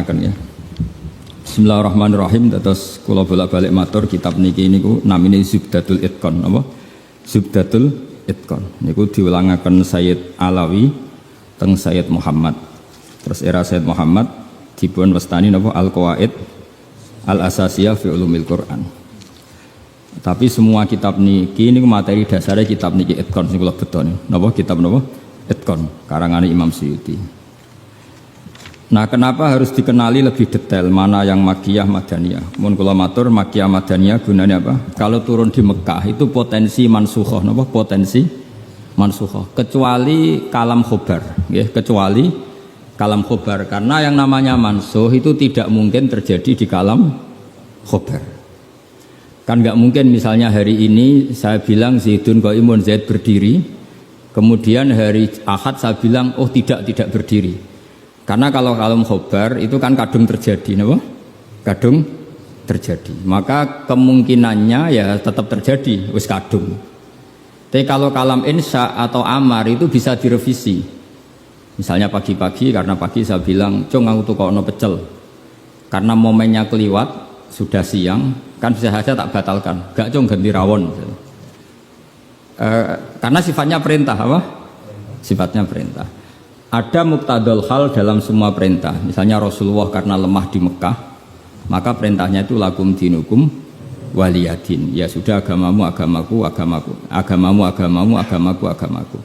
terangaken ya. Bismillahirrahmanirrahim. Terus kula bolak-balik matur kitab niki niku namine Zubdatul Itqan apa? Zubdatul Itqan. Niku diulangaken Sayyid Alawi teng Sayyid Muhammad. Terus era Sayyid Muhammad dipun wastani napa Al-Qawaid Al-Asasiyah fi Ulumil Quran. Tapi semua kitab niki niku materi dasarnya kitab niki Itqan sing kula betoni. Napa kitab napa? Itqan karangane Imam Suyuti. Nah, kenapa harus dikenali lebih detail mana yang Makkiyah Madaniyah? Mun kula matur Makkiyah Madaniyah gunanya apa? Kalau turun di Mekah itu potensi mansukhoh, napa? Potensi mansukhoh. Kecuali kalam khobar, nggih, kecuali kalam khobar karena yang namanya mansuh itu tidak mungkin terjadi di kalam khobar. Kan nggak mungkin misalnya hari ini saya bilang Zaidun qaimun, Zaid berdiri, kemudian hari Ahad saya bilang oh tidak berdiri. Karena kalau kalam khobar itu kan kadung terjadi, napa? Kadung terjadi. Maka kemungkinannya ya tetap terjadi, wis kadung. Tapi kalau kalam insya atau amar itu bisa direvisi. Misalnya pagi-pagi karena pagi saya bilang, "Cung aku tukokno pecel." Karena momennya keliwat, sudah siang, kan bisa saja tak batalkan. Gak cung ganti rawon. Karena sifatnya perintah apa? Sifatnya perintah. Ada muqtadul hal dalam semua perintah. Misalnya Rasulullah karena lemah di Mekah, maka perintahnya itu lakum dinukum waliyadin. Ya sudah agamamu agamaku, agamaku, agamamu agamamu, agamaku agamaku.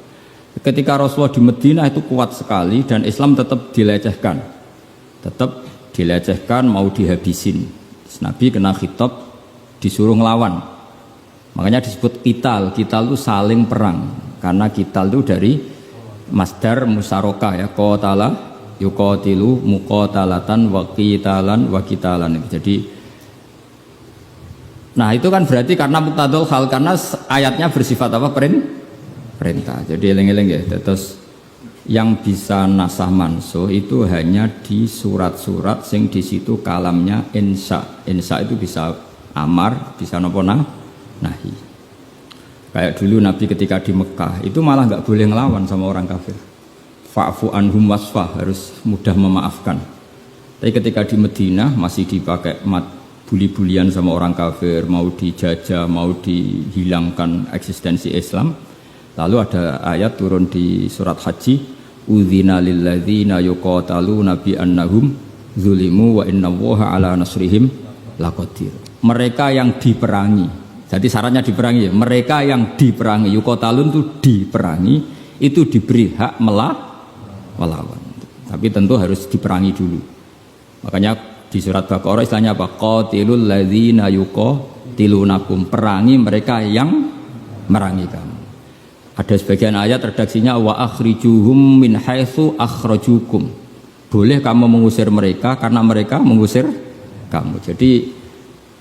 Ketika Rasulullah di Madinah itu kuat sekali dan Islam tetap dilecehkan. Tetap dilecehkan, mau dihabisin. Nabi kena khitab disuruh ngelawan. Makanya disebut qital. Qital itu saling perang. Karena qital itu dari masdar musyarakah ya, qatala yuqatilu muqatalatan wa qitalan wa qitalan. Jadi nah itu kan berarti karena muqtadul hal, karena ayatnya bersifat apa? Perintah. Jadi eling-eling ya. Terus yang bisa nasah mansuh itu hanya di surat-surat sing di situ kalamnya insya. Insya itu bisa amar, bisa napa nahi. Kayak dulu Nabi ketika di Mekah itu malah nggak boleh ngelawan sama orang kafir. Fa'fu anhum wasfah, harus mudah memaafkan. Tapi ketika di Madinah masih dipakai buli-bulian sama orang kafir, mau dijajah, mau dihilangkan eksistensi Islam. Lalu ada ayat turun di surat Haji, udzina lilladzina yuqataluna bi annahum zulimu wa innallaha ala nasrihim laqadir. Mereka yang diperangi. Jadi syaratnya diperangi ya. Mereka yang diperangi, yuqatalun itu diperangi, itu diberi hak melawan. Tapi tentu harus diperangi dulu. Makanya di surat Baqarah istilahnya apa? Qatilul ladzina yuqatilunakum, perangi mereka yang merangi kamu. Ada sebagian ayat redaksinya wa akhrijuhum min haitsu akhrajukum. Boleh kamu mengusir mereka karena mereka mengusir kamu. Jadi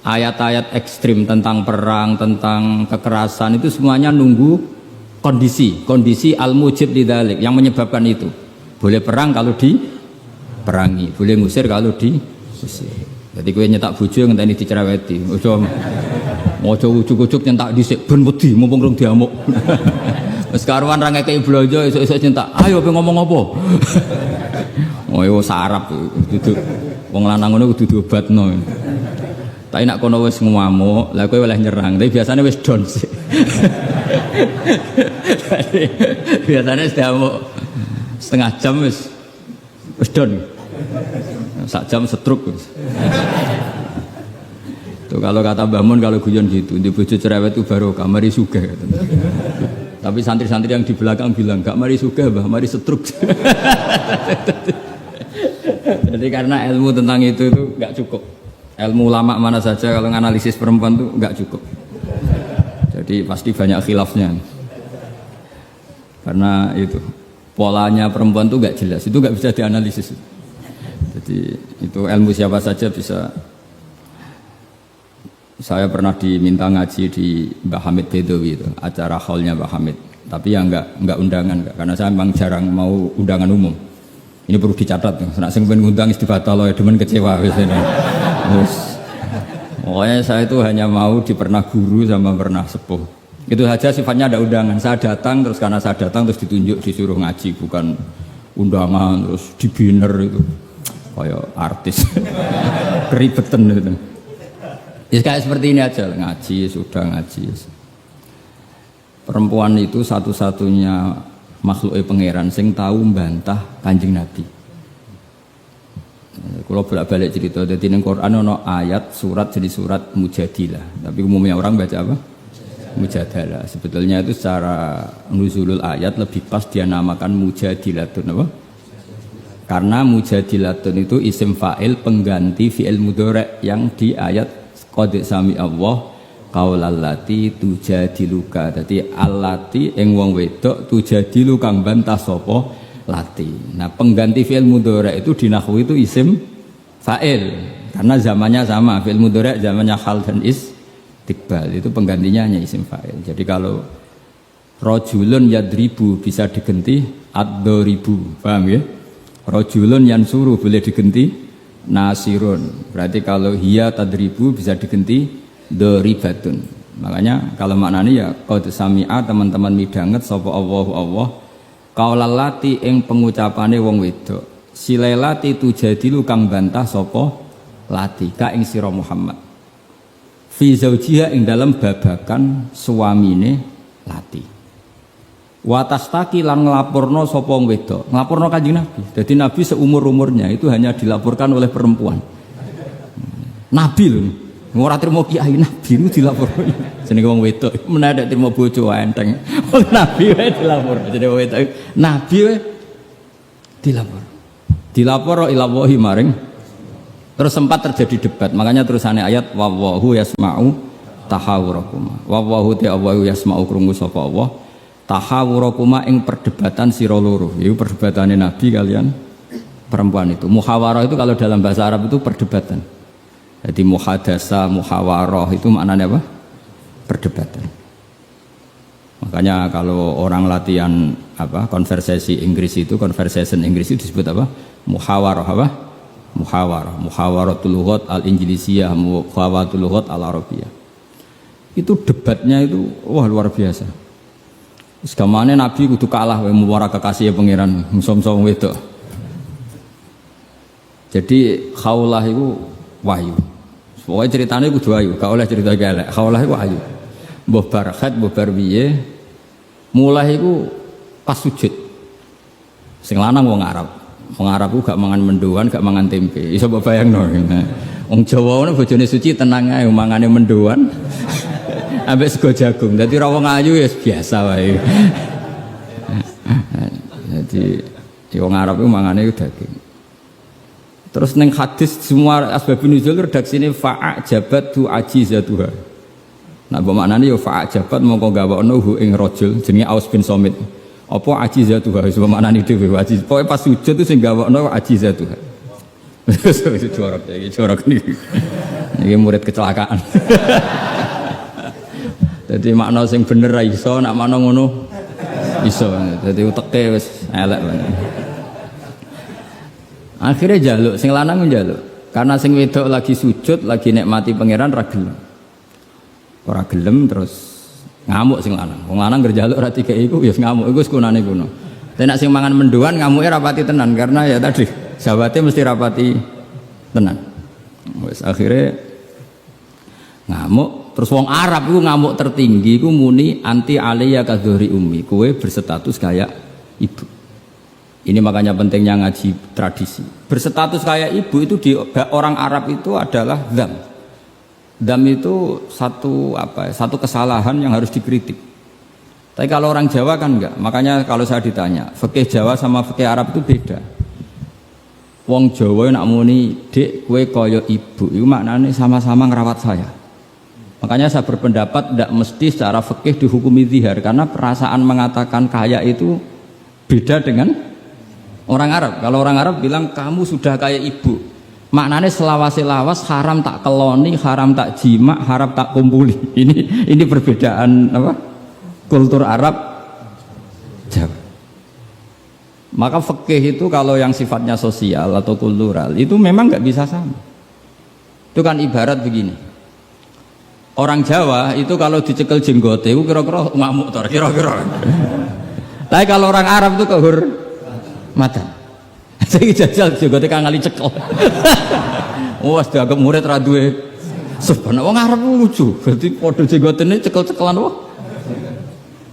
ayat-ayat ekstrim tentang perang, tentang kekerasan itu semuanya nunggu kondisi al-mujib lidzalik yang menyebabkan itu. Boleh perang kalau diperangi, boleh ngusir kalau diusir. Jadi kowe nyetak bojo ngenteni dicereweti. Ojo ujuk-ujuk nyentak dhisik ben wedi mumpung rung diamuk. Wis karuan ra ngekeki blonjo esuk-esuk nyentak. Ayo pengen ngomong apa? Oh yo sarap duduk. Wong lanang ngono kudu diobatno. Tapi nak kono wis ngamuk, lah kowe oleh nyerang. Tapi biasanya wis down sih. Biasanya wis diamuk setengah jam wis down. Sak jam setruk. Tuh kalau kata Mbah Mun kalau guyon gitu, di bojo cerewet itu baru mari sugih. Tapi santri-santri yang di belakang bilang, "Gak mari sugih, Mbah, mari setruk." Jadi karena ilmu tentang itu gak cukup. Ilmu ulama mana saja kalau analisis perempuan itu enggak cukup. Jadi pasti banyak khilafnya. Karena itu polanya perempuan itu enggak jelas, itu enggak bisa dianalisis. Jadi itu ilmu siapa saja bisa. Saya pernah diminta ngaji di Mbah Hamid Bedowi itu, acara hallnya Mbah Hamid. Tapi ya enggak undangan, karena saya memang jarang mau undangan umum. Ini perlu dicatat. Nek sing pengen ngundang dibatal ya demen kecewa wis ini. Pokoknya saya itu hanya mau pernah guru sama pernah sepuh. Itu saja sifatnya ada undangan. Saya datang terus karena saya datang terus ditunjuk disuruh ngaji, bukan undangan terus di banner itu. kayak artis keribetan gitu. Ya kayak seperti ini aja, ngaji sudah ngaji. Perempuan itu satu-satunya makhluk pangeran sing tahu membantah Kanjeng Nabi. Kalau bolak-balik cerita, jadi di Quran ada ayat surat jadi surat Mujadilah, tapi umumnya orang baca apa? Mujadalah. Sebetulnya itu secara nuzulul ayat lebih pas dia namakan Mujadilatun apa? Karena Mujadilatun itu isim fa'il pengganti fi'il mudhari' yang di ayat qad sami Allah qaulallati tujadiluka. Dadi allati ing wong wedok tujadilu kang bantah sapa lati. Nah, pengganti fi'il mudhari' itu di nahwu itu isim fa'il karena zamannya sama. Fi'il mudhari' zamannya hal dan istiqbal, itu penggantinya hanya isim fa'il. Jadi kalau rajulun yadribu bisa diganti ad-daribu, paham ya? Rajulun yansuru boleh diganti nasirun. Berarti kalau hiya tadribu bisa diganti doribatun. Makanya kalau maknanya ya qad sami'a, teman-teman midanget sapa Allahu Allah qaulallati ing pengucapane wong wedok silelati tujadilu kang bantah sapa lati ka ing sira Muhammad fi zaujiha ing dalam babakan suamine lati. Watastaki lan nglaporno sapa wong wedok, nglaporno Kanjeng Nabi. Jadi Nabi seumur-umurnya itu hanya dilaporkan oleh perempuan. Nabi lho, ora trimo kiai Nabi itu dilaporno. Jenenge wong wedok menawa trimo bojo enteng. Wong Nabi wae dilaporno. Jenenge wong wedok Nabi wae dilapor. Dilapor ila wahi maring. Terus sempat terjadi debat. Makanya terusannya ayat wallahu yasma'u tahawurakum. Wallahu ta'ala yasma'u krungu sapa Allah. Tahawurakuma ing perdebatan sira loro. Itu perdebatane Nabi kalian perempuan itu. Muhawarah itu kalau dalam bahasa Arab itu perdebatan. Jadi muhadasa, muhawarah itu maknanya apa? Perdebatan. Makanya kalau orang latihan apa? Konversasi Inggris itu, conversation Inggris itu disebut apa? Muhawarah apa? Muhawarah. Muhawaratul lughat al-Injlisiyah, muhawaratul lughat al-Arabiyah. Itu debatnya itu wah luar biasa. Segamane Nabi kudu kalah wae muwara kekasih pangeran musom-som wedok. Jadi khaulah itu wahyu. Pokoke ceritane kudu wahyu, gak oleh cerita elek. Khaulah itu wahyu. Mbah Barkhat, mbah Barbiye mulai iku pas sujud. Sing lanang wong Arab. Wong Arab ku gak mangan mendoan, gak mangan tempe. Iso mbok bayangno. Wong Jawa ngono bojone suci tenang ae mangane mendoan. Ambek sego jagung. Dadi ra wong ayu ya biasa wae. Jadi wong Arab itu mangane daging. Terus neng hadis semua asbabun nuzul redaksine fa'ajabat tu ajizatuha. Nah bermaknane ya fa'ajabat mongko gawakno hu ing rajul jenenge Aus bin Somit. Apa ajizatuha wis bermaknane dhewe ajiz. Pokoke pas sujud itu sing gawakno ajizatuha. Wis jorok iki jorok niki. Iki murid kecelakaan. Jadi makna sing bener ra iso, nak makna ngono iso. Jadi uteke wis elek banget. Akhirnya jaluk, sing lanang njaluk. Karena sing wedok lagi sujud, lagi nikmati pangeran ra gelem. Ora gelem terus ngamuk sing lanang. Wong lanang ngerjaluk ra dikeki iku ya ngamuk iku sekunane kuno. Tapi nek sing mangan mendoan ngamuke rapati tenan karena ya tadi sahabate mesti rapati tenan. Wis akhirnya ngamuk. Terus wong Arab itu ngamuk tertinggi itu muni anti aliyya kadhuri ummi, kowe berstatus kayak ibu. Ini makanya pentingnya ngaji tradisi. Berstatus kayak ibu itu di orang Arab itu adalah dzam. Dzam itu satu kesalahan yang harus dikritik. Tapi kalau orang Jawa kan enggak. Makanya kalau saya ditanya, fikih Jawa sama fikih Arab itu beda. Wong Jawa nak muni, "Dik, kowe kaya ibu." Itu maknanya sama-sama ngerawat saya. Makanya saya berpendapat tidak mesti secara fikih dihukumi zihar karena perasaan mengatakan kaya itu beda dengan orang Arab. Kalau orang Arab bilang kamu sudah kayak ibu, maknanya selawas-lawas haram tak keloni, haram tak jima, haram tak kumpuli. Ini perbedaan apa? Kultur Arab Jawa. Maka fikih itu kalau yang sifatnya sosial atau kultural itu memang nggak bisa sama. Itu kan ibarat begini. Orang Jawa itu kalau dicekel jenggote itu kira-kira ngamuk tor kira-kira. Tapi kalau orang Arab itu kehormatan. Saya jajal juga tekan kali cekel. Wes dianggap murid ra duwe sebenarnya wong Arab lucu. Berarti padha jenggotene cekel-cekelan wae.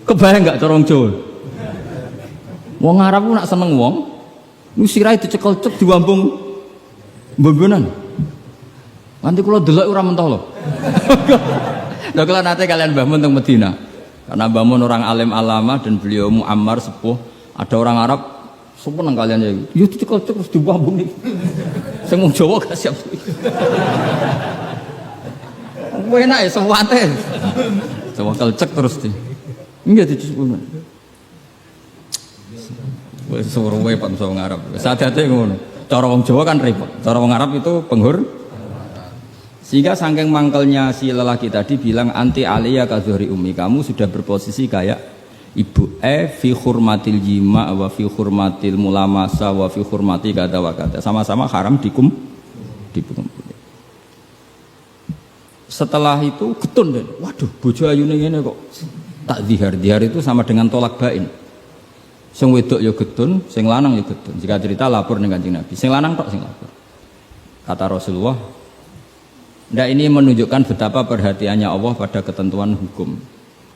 Kebayang enggak corong Jawa? Wong Arab ku nak seneng wong, sirahe dicekel cek diwambung mbombonan. Nanti kula delok ora mentah lho. Lha kula nate kalian Mbah Mun teng Medina. Karena Mbah Mun orang alim alama dan beliau muammar sepuh, ada orang Arab seneng kalian ya. Ya dicekel cek terus diwambung iki. Sing wong Jawa gak siap. Enak ya sewate. Sewakal cek terus di. Enggak dicukup. Wis suruh wae Pak wong Arab. Sadate ngono. Cara wong Jawa kan repot. Cara wong Arab itu penghur. Sehingga saking mangkelnya si lelaki tadi bilang anti aliyah kazuhri ummi, kamu sudah berposisi kayak ibu. Fi hurmatil jima wa fi hurmatil mulamasa wa fi hurmati kata wa kata. Sama-sama haram dikum. Setelah itu getun deh. Waduh, bojo ayune ngene kok tak zihar. Zihar itu sama dengan tolak bain. Sing wedok ya getun, sing lanang ya getun. Jika cerita lapor dengan Kanjeng Nabi. Sing lanang tok sing lapor. Kata Rasulullah, ndak ini menunjukkan betapa perhatiannya Allah pada ketentuan hukum.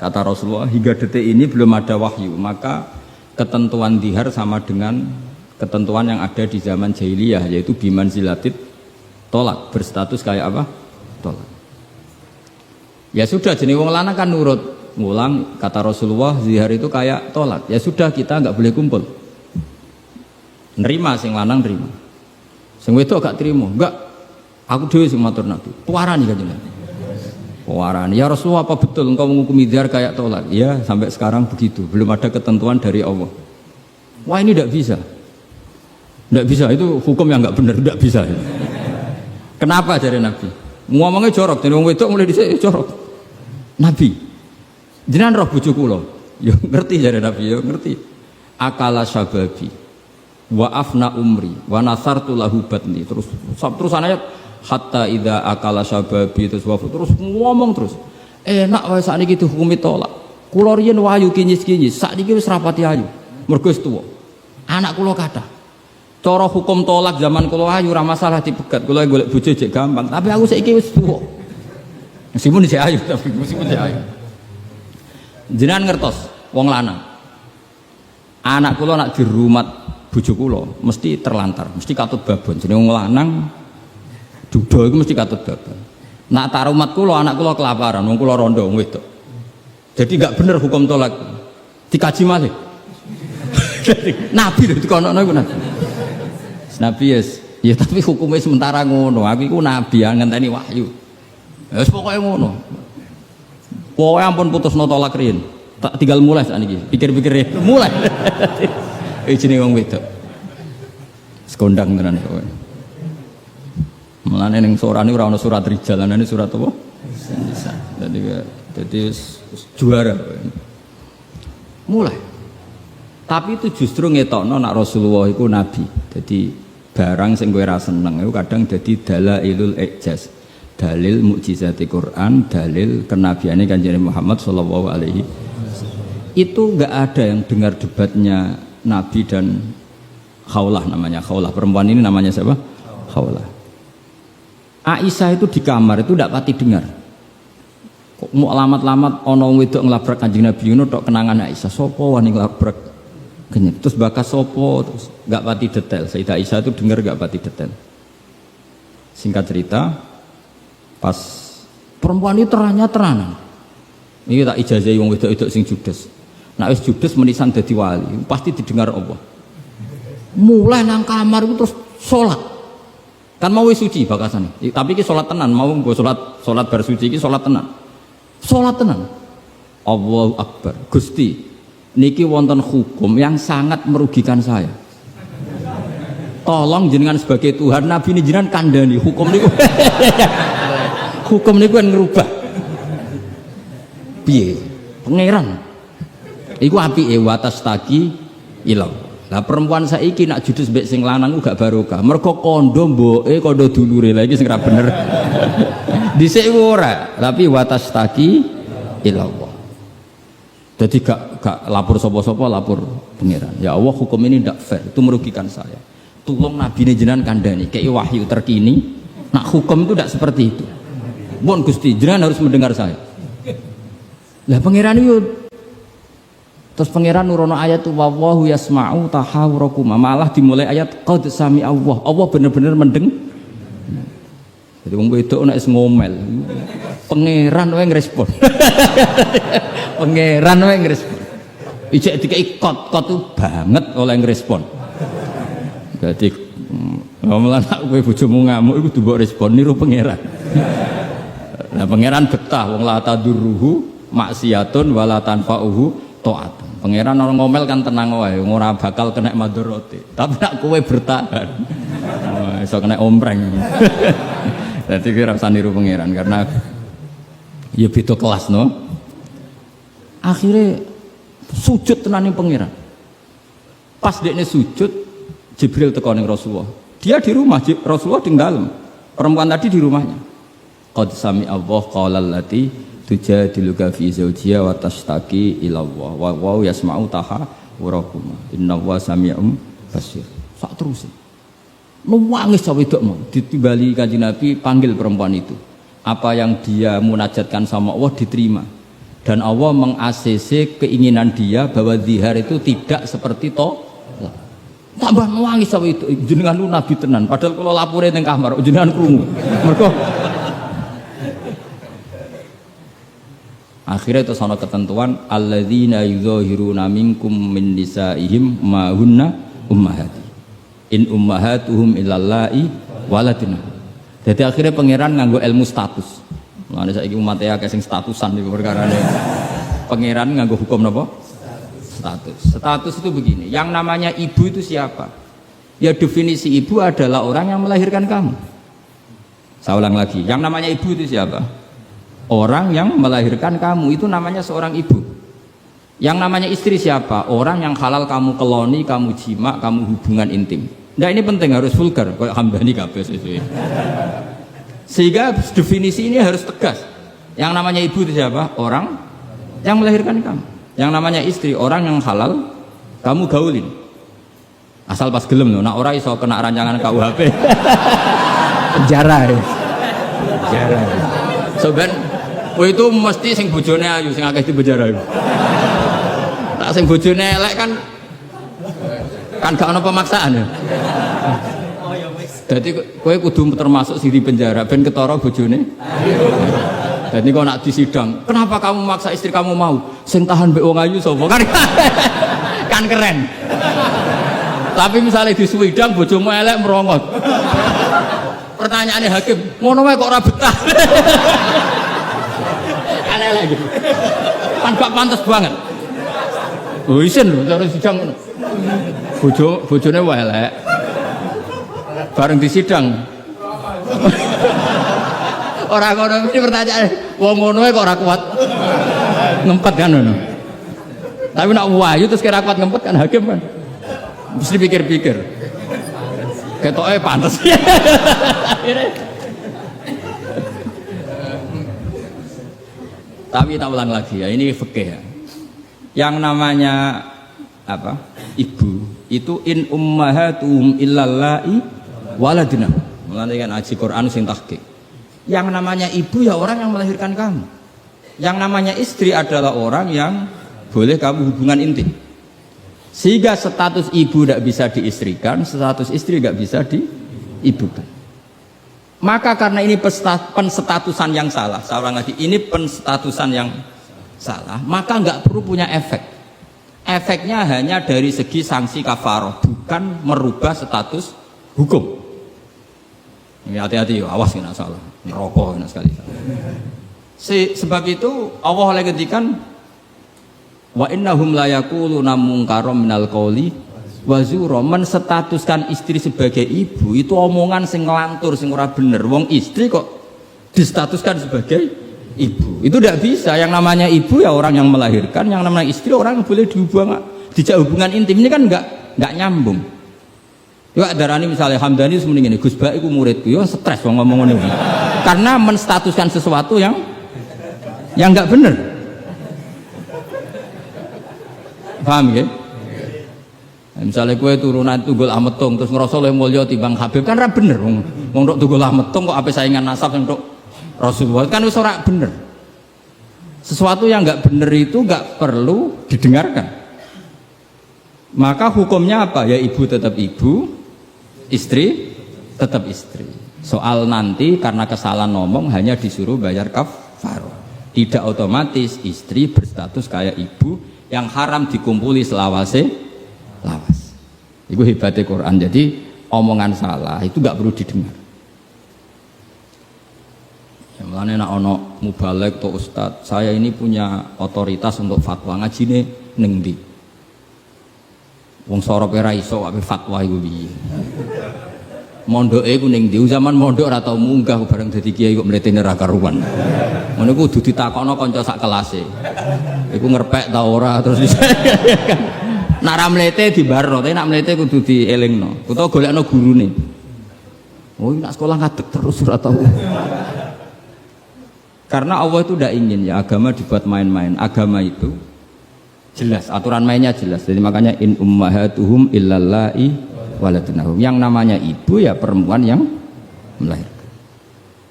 Kata Rasulullah, hingga detik ini belum ada wahyu, maka ketentuan zihar sama dengan ketentuan yang ada di zaman jahiliyah, yaitu biman zilatit tolak, berstatus kayak apa? Tolak. Ya sudah, jenis wong lanang kan nurut. Ngulang, kata Rasulullah, zihar itu kayak tolak. Ya sudah, kita nggak boleh kumpul. Nerima, sing lanang nerima. Sing wedok gak terima. Enggak, aku dhewe sing matur Nabi. Puarani Kanjeng Nabi. Puarani. Ya Rasulullah, apa betul engkau menghukumi zihar kayak tolak? Ya, sampai sekarang begitu. Belum ada ketentuan dari Allah. Wah, ini tidak bisa. Tidak bisa, itu hukum yang nggak benar, tidak bisa. Kenapa jare Nabi? Ngomongnya jorok, jadi wong wedok mulai dhisik jorok. Nabi, jenengan roh bojo kula. Ya ngerti jare Nabi, ya ngerti. Akala syababi wa afna umri wa nasartu lahu batni. Terus ayat hatta idza akala syababi terus ngomong terus. Enak wae sakniki dihukumi tolak. Kula riyen wayu kinyis-kinyis, sakniki wis rapati ayu. Mergo wis tuwa. Anak kula kathah. Cara hukum tolak zaman kula ayu ora masalah dipegat. Kula golek bojo jek gampang, tapi aku saiki wis tuwa. Meskipun isih ayu, tapi meskipun isih ayu. Jenengan ngertos wong lanang. Anak kula nak dirumat bojo kula mesti terlantar, mesti katut babon. Jenenge wong lanang duda iku mesti katut babon. Nak tarumat kula anak kula kelaparan, wong kula rondo wong wedok. Jadi enggak bener hukum tolak. Dikaji malih. Nabi lho dikono iku Nabi. Nabi ya tapi hukumnya sementara ngono. Aku iku nabi ngenteni wahyu. Wis pokoke ngono. Pokoke ampun putusno tolak riyen. Tak tinggal mulai sakniki. Pikir-pikir mulai. Jenenge wong wedok. Sekondang tenan kowe. Mulane ning sorane ora ana surat rijal, ana surat apa? Nisa. Jadi juara. Mulai. Tapi itu justru ngetokno nak Rasulullah iku nabi. Jadi barang sing kowe ra seneng iku kadang dadi dalailul ijaz. Dalil mukjizati Quran, dalil kenabiannya Kanjeng Muhammad sallallahu alaihi wasallam. Itu enggak ada yang dengar debatnya Nabi dan Khawlah, namanya Khawlah. Perempuan ini namanya siapa? Khawlah. Aisyah itu di kamar itu enggak pati dengar. Kok mau alamat-alamat ono wedok nglabrak Kanjeng Nabi ngono tok kenangan Aisyah. Sopo wani nglabrak? Terus bakas sopo terus enggak pati detail. Sayyidah Aisyah itu dengar enggak pati detail. Singkat cerita, pas perempuan itu terang-terangan. Ini tak ijazahi wong wedok-wedok sing judes. Nek wis judes menisan dadi wali, pasti didengar Allah. Mulai nang kamar itu terus salat. Kan mau wis suci bakasane. Tapi iki salat tenan, mau nggo salat bar suci iki salat tenan. Salat tenan. Allahu Akbar. Gusti, niki wonten hukum yang sangat merugikan saya. Tolong jenengan sebagai Tuhan, Nabi ini jenengan kandhani hukum niku. Hukum niku kan ngerubah. Piye? Pangeran. Iku apike watas taki ilang. Lah perempuan saiki nak judes mbek sing lanang gak barokah. Mergo kondo mboke kondo dulure. Lah iki sing ra bener. Dhisik ora, tapi watas taki ilang. Jadi gak lapor sapa-sapa, lapor pangeran. Ya Allah, hukum ini tidak fair, itu merugikan saya. Tulung nabi jenengan kandhani, kayak wahyu terkini. Nak hukum itu tidak seperti itu. Mohon Gusti, jenengan harus mendengar saya. Lah pangeran itu terus pangeran nurono ayat tu wallahu yasma'u tahawurakum, malah dimulai ayat qad sami Allah. Allah bener-bener mendeng. Jadi wong wedok nek ngomel, pangeran wae ngrespon. Pangeran wae ngrespon. Ijek dikai kot tu banget oleh ngrespon. Jadi ngomel anak kowe bojomu ngamuk iku mbok respon niru pangeran. Nah pangeran betah wong la tadurruhu maksiatun wala tanfa'uhu ta'atun. Pangeran orang ngomel kan tenang wae, ora bakal kena madharate. Tapi nak kowe bertahan. Iso kena ompreng. Dadi kira usah niru pangeran karena ya beda kelas no. Akhirnya sujud tenan ning pangeran. Pas dekne sujud Jibril teko ning Rasulullah. Dia di rumah, Rasulullah di dalam. Perempuan tadi di rumahnya. Qad sami Allah qala allati tujadiluka fi zawjiha wa tashtaki ila Allah wa yasma'u tahawurakum innallaha sami'un basir. Sak terus. Nangis wedok mau ditimbali Kanjeng Nabi panggil perempuan itu. Apa yang dia munajatkan sama Allah diterima. Dan Allah meng-ACC keinginan dia bahwa zihar itu tidak seperti tolak. Tambah nangis itu jenengan lu nabi tenan padahal kalau lapore ning kamar jenengan krungu. Mergo akhirnya itu sono ketentuan alladzina yuzahiruna minkum min nisaihim ma hunna ummahati in ummahatuhum illallai waladina. Jadi akhirnya pangeran nganggo ilmu status. Mulane saiki umat e akeh sing statusan iki perkarane. Pangeran nganggo hukum napa? Status. Status itu begini, yang namanya ibu itu siapa? Ya definisi ibu adalah orang yang melahirkan kamu. Saya ulang lagi, yang namanya ibu itu siapa? Orang yang melahirkan kamu, itu namanya seorang ibu. Yang namanya istri siapa? Orang yang halal kamu keloni, kamu jima, kamu hubungan intim. Nah ini penting, harus vulgar, kayak hambani kabeh sesuai. Sehingga definisi ini harus tegas. Yang namanya ibu itu siapa? Orang yang melahirkan kamu. Yang namanya istri, orang yang halal kamu gaulin. Asal pas gelem loh, nak ora iso kena rancangan KUHP. Penjara ya. Penjara. Soben, itu mesti sing bojone ayu, sing akeh di penjara iku. Tak sing bojone elek kan gak ono pemaksaan ya. Jadi kowe kudu termasuk sing di penjara ben ketara bojone. Jadi kau nak disidang, kenapa kamu memaksa istri kamu mau? Sing tahan mbek wong ayu sapa? Kan keren. Tapi misalnya di swidang bojomu elek merongot. Pertanyaannya hakim, ngono wae kok ora betah. Elek gitu. Kan gak pantes banget. Oh isin lho cara sidang ngono. Bojone wae elek. Bareng disidang. Orang ngono ini pertanyaan, wong ngono kok ora kuat ngempet kan ngono. Tapi nak wayu terus kira kuat ngempet kan hakim kan. Mesti pikir-pikir. Ketoke pantes. Tapi tak ulang lagi ya, ini fikih ya. Yang namanya apa? Ibu itu in ummahatuhum illallai waladina. Mulane kan aji Quran sing tahqiq. Yang namanya ibu ya orang yang melahirkan kamu. Yang namanya istri adalah orang yang boleh kamu hubungan intim. Sehingga status ibu tidak bisa diistrikan, status istri tidak bisa diibukan. Maka karena ini penstatusan yang salah, saya ulang lagi, ini penstatusan yang salah, maka nggak perlu punya efek. Efeknya hanya dari segi sanksi kafaroh, bukan merubah status hukum. Ini hati-hati ya, awas kena salah, neraka kena sekali. Sebab itu Allah oleh ketikan wa innahum la yaquluna munkaram minal qauli wa zura, menstatuskan istri sebagai ibu itu omongan sing ngelantur, sing ora bener. Wong istri kok distatuskan sebagai ibu, itu tidak bisa. Yang namanya ibu ya orang yang melahirkan, yang namanya istri orang yang boleh dijak hubungan intim. Ini kan nggak nyambung. Ya darani misalnya Hamdani semuanya ini Gus Bak itu muridku, ya stres ngomong ini karena menstatuskan sesuatu yang nggak benar. Paham ya? Misalnya kue turunan tunggul ametung terus ngerasa oleh mulya timbang Habib kan ra bener wong tok tunggul ametung kok ape saingan nasab untuk Rasulullah kan wis ora bener. Sesuatu yang enggak bener itu enggak perlu didengarkan. Maka hukumnya apa? Ya ibu tetap ibu, istri tetap istri. Soal nanti karena kesalahan ngomong hanya disuruh bayar kafarah. Tidak otomatis istri berstatus kayak ibu yang haram dikumpuli selawase lawas. Itu hebatnya Quran. Jadi omongan salah itu nggak perlu didengar. Ya, mulane nek ana mubalek atau ustad, saya ini punya otoritas untuk fatwa ngajine ning ndi. Wong sorope ra iso wae fatwa iku piye. Mondoke ku ning ndi? Zaman mondok ora tau munggah bareng dadi kiai kok mletene ra karuan. Ngono ku kudu ditakokno kanca sak kelase. Iku ngerpek ta ora terus nak ra mlete dibarno, tapi nak mlete kudu dielingno. Utawa golekno gurune. Oh, nak sekolah ngadeg terus ora tau. Karena Allah itu tidak ingin ya agama dibuat main-main. Agama itu jelas, aturan mainnya jelas. Jadi makanya in ummahatuhum illallai waladunahum. Yang namanya ibu ya perempuan yang melahirkan.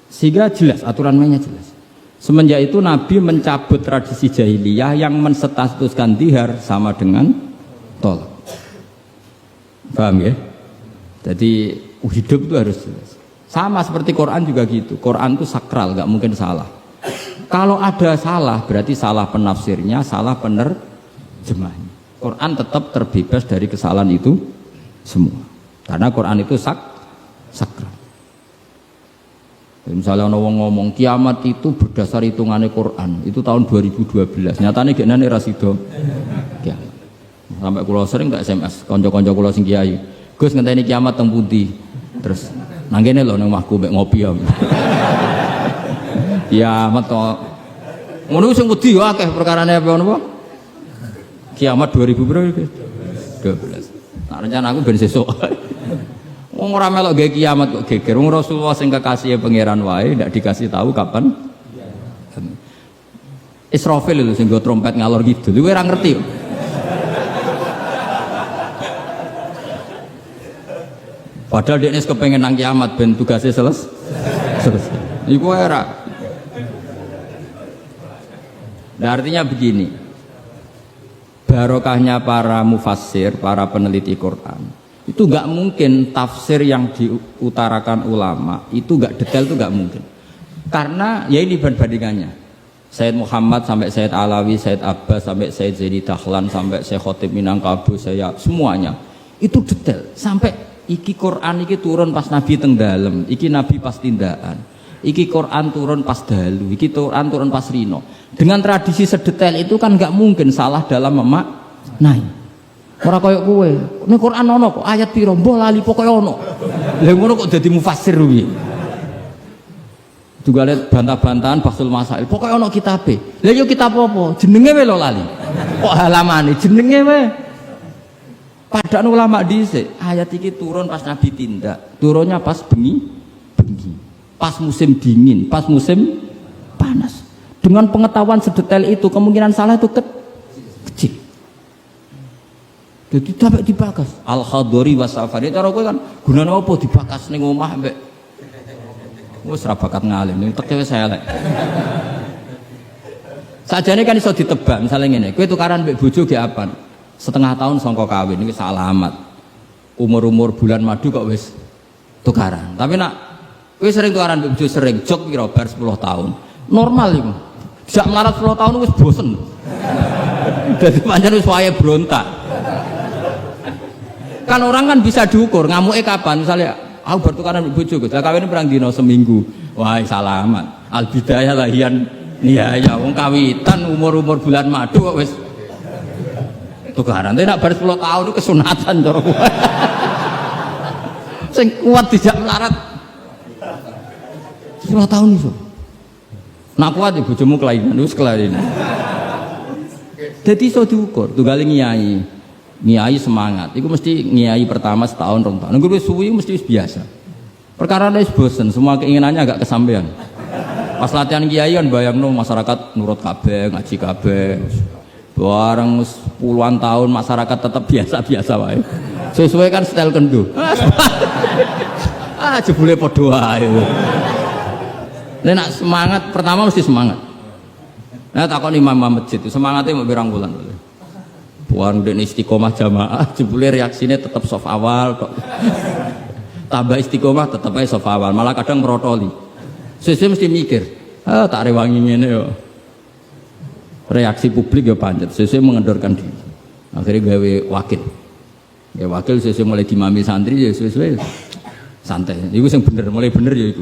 Sehingga jelas, aturan mainnya jelas. Semenjak itu Nabi mencabut tradisi jahiliyah yang menstatuskan dihar sama dengan tolak. Paham ya? Jadi hidup itu harus jelas. Sama seperti Quran juga gitu. Quran itu sakral, nggak mungkin salah. Kalau ada salah, berarti salah penafsirnya, salah penerjemahnya. Quran tetap terbebas dari kesalahan itu semua. Karena Quran itu sakral. Misalnya orang ngomong kiamat itu berdasar hitungannya Quran, itu tahun 2012. Nyatanya gimana rasido kiamat. Sampai kulo sering tak SMS konco-konco kulo sing kiai. Gus ngenteni kiamat teng pundi? Terus nang kene lho nang omahku mek ngopi ya. Kiamat kok. Ngono sing wedi yo akeh perkarane apa napa? Kiamat 2000 berapa? 12. Nah, rencana aku ben sesuk. Wong ora melok gawe kiamat kok geger. Wong Rasulullah sing kekasih pangeran wae ndak dikasih tahu kapan. Israfil itu sing go trompet ngalor gitu. Kowe ora ngerti. Padahal dia kepengen nang kiamat ben tugasnya selesai. Iku era. Nah, artinya begini. Barokahnya para mufassir, para peneliti Quran. Itu enggak mungkin tafsir yang diutarakan ulama itu enggak detail, itu enggak mungkin. Karena ya ini bandingannya. Sayyid Muhammad sampai Sayyid Alawi, Sayyid Abbas sampai Sayyid Zaidi Dahlan sampai Syekh Khotib Minangkabau, saya semuanya itu detail sampai iki Quran iki turun pas Nabi teng dalem, iki Nabi pas tindakan, iki Quran turun pas dalu, iki Quran turun pas rino. Dengan tradisi sedetail itu kan nggak mungkin salah dalam memaknai. Ora koyo kowe, ning Quran ono kok ayat piro mbah lali pokoke ono. Lha ngono kok dadi mufassir kuwi. Juga lihat bantah-bantahan Basul Masail, pokoke ono kitabe. Lha yo kitab apa? Jenenge wae lho lali. Kok halamane jenenge wae. Padahal ulama dhisik ayat iki turun pas Nabi tindak, turunnya pas bengi, pas musim dingin, pas musim panas. Dengan pengetahuan sedetail itu kemungkinan salah itu kecil. Jadi sampai dibakas. Al-Khadori wasafari cara kowe kan gunane apa dibakas ning omah mbek wis ra bakat ngalim, teke wis elek. Sajane kan iso ditebak, misalnya ngene, kowe tukaran mbek bojo ge apaan? Setengah tahun songko kawin ini salamat, umur bulan madu kok wis tukaran. Tapi nak wis sering tukaran bojo sering jok piro bar 10 tahun normal itu. Sejak melarat 10 tahun wis bosen. Dadi pancen wis wayahe brontak. Kan orang kan bisa diukur ngamuke kapan. Misalnya aku bertukaran bojo Gus, lah kawin perang dino seminggu. Wah salamat. Al bidayah lahian nihaya wong kawitan umur bulan madu kok wis tukaran, tapi nak bar 10 tahun itu kesunatan cara kuat. Sing kuat tidak melarat 10 tahun itu. Nak kuat ya bojomu kelainan, wis kelainan. Jadi iso diukur, tunggal ngiyai semangat. Iku mesti ngiyai pertama setahun rong tahun. Nunggu wis suwi mesti biasa. Perkara wis bosen, semua keinginannya agak kesampaian. Pas latihan kiai kan bayangno masyarakat nurut kabeh, ngaji kabeh. Bareng puluhan tahun masyarakat tetap biasa-biasa wae. Sesuai kan style kendu. Jebule padha wae. Nek semangat pertama mesti semangat. Nah takon imam masjid itu semangatnya mau pirang bulan. Buang den istiqomah jamaah, jebule reaksinya tetap soft awal kok. Tambah istiqomah tetap aja soft awal, malah kadang merotoli. Sesuai mesti mikir, tak rewangi ngene yo. Reaksi publik ya pancet, sesuai mengendorkan diri. Akhirnya gawe wakil. Ya wakil sesuai mulai dimami santri ya sesuai santai. Iku sing bener, mulai bener ya iku.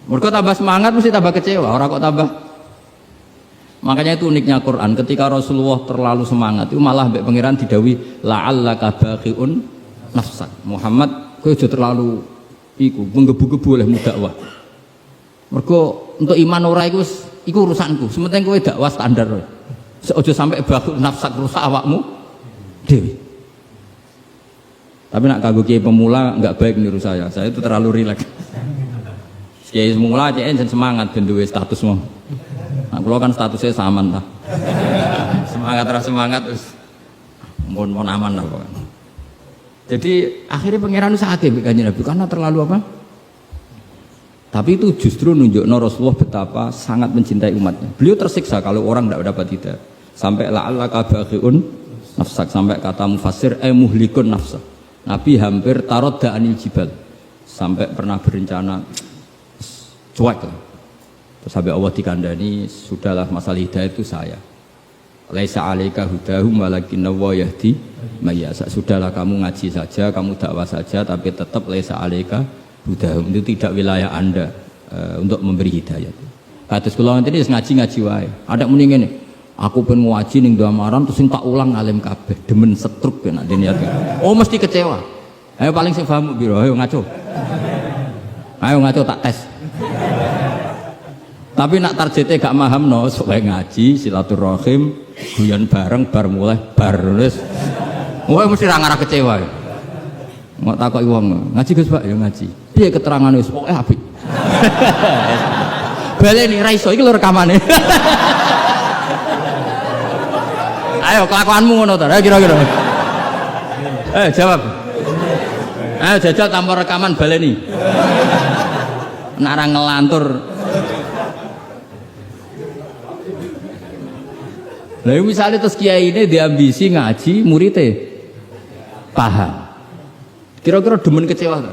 Mergo tambah semangat mesti tambah kecewa, orang kok tambah. Makanya itu uniknya Quran, ketika Rasulullah terlalu semangat itu malah mbek pangeran didawi la'allaka baqiun nafsak. Muhammad kowe aja terlalu iku menggebu-gebu oleh dakwah. Mergo untuk iman ora iku urusanku. Sementing kowe dakwah standar. Aja sampai baqiun nafsak rusak awakmu dhewe. Tapi nak kanggo kiai pemula enggak baik niru saya. Saya itu terlalu rileks. Kiai semula aja semangat ben duwe status mau. Nah, kalau kan statusnya saman lah. Semangat terus semangat terus mohon aman lah pokoknya. Jadi akhirnya pangeran sakit kanjeng Nabi karena terlalu apa? Tapi itu justru nunjukno Rasulullah betapa sangat mencintai umatnya. Beliau tersiksa kalau orang tidak dapat hidayah. Sampai la'allaka baqiun nafsak, sampai kata mufassir muhlikun nafsak. Nabi hampir tarodda anil jibal. Sampai pernah berencana cuek lah. Terus sampai Allah dikandani, sudahlah masalah hidayah itu saya. Laisa 'alaika hudahum walakinna wa yahdi may yasha. Sudahlah kamu ngaji saja, kamu dakwah saja, tapi tetap laisa 'alaika hudahum, itu tidak wilayah Anda untuk memberi hidayah. Kados kula ngene iki ngaji wae. Ada muni ngene, aku pengen ngaji ning Damaran terus sing tak ulang alim kabeh, demen setruk ben niat. Oh mesti kecewa. Ayo paling sing paham piro, ayo ngaco. Ayo ngaco tak tes. Tapi nak targetnya gak paham no, supaya ngaji, silaturahim, guyon bareng, bar mulai, bar nulis. Wah mesti rangarah kecewa. Mau takut uang ngaji Gus Pak, ya ngaji. Dia keterangan wis pokoknya apik. Baleni ra iso iki lho rekamane. Ayo kelakuanmu ngono ta, kira-kira. Jawab. Ayo jajal tanpa rekaman baleni. Nek ora ngelantur. Lah misalnya terus kiai ini diambisi ngaji muridnya paham. Kira-kira demen kecewa kan?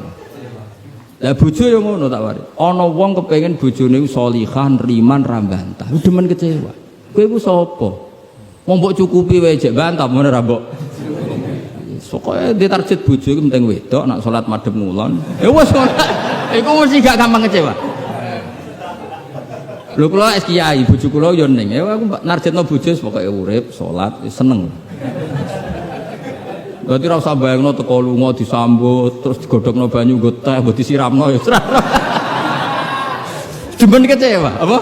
Lah bojo yo ngono tak wari. Ana wong kepengin bojone sholihan, riman, ra bantah. Demen kecewa. Kowe iku sapa? Wong mbok cukupi wae jek bantah men ra mbok. Pokoke ditarget bojo iku penting wedok nak salat madhep ngulon. Ya wis ngono. Iku mesti gak gampang kecewa. Lho kula es kiai, bojo kula yo ning. Ya aku narjetno bojo pokoke urip, salat, seneng. Berarti ra usah bayangno teko lunga disambut, terus digodhogno banyu nggo teh, mbok disiramno ya ora. Demen kecewa, apa?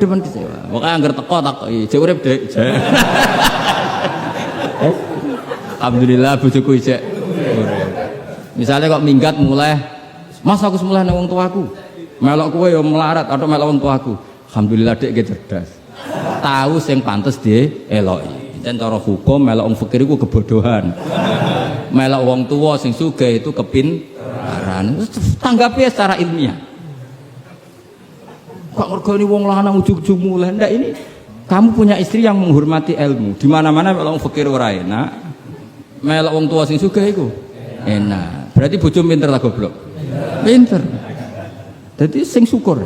Demen kecewa. Pokoke anggar teko takoki, jek urip, Dik. Alhamdulillah bojoku isih urip. Misale kok minggat mulai, Mas aku semula nang wong tuaku. Melok kowe ya melarat atau melok wong tuaku. Alhamdulillah Dik ge cerdas. Tahu sing pantes dieloki. Dan cara hukum melok wong fakir iku kebodohan. Melok wong tua sing sugih itu kepintaran. Tanggapi secara ilmiah. Kok ngergoni wong lanang ujug-ujug mulai ndak ini kamu punya istri yang menghormati ilmu. Di mana-mana melok wong fakir ora enak. Melok wong tua sing sugih iku enak. Berarti bojo pinter ta goblok? Pinter. Jadi sing syukur.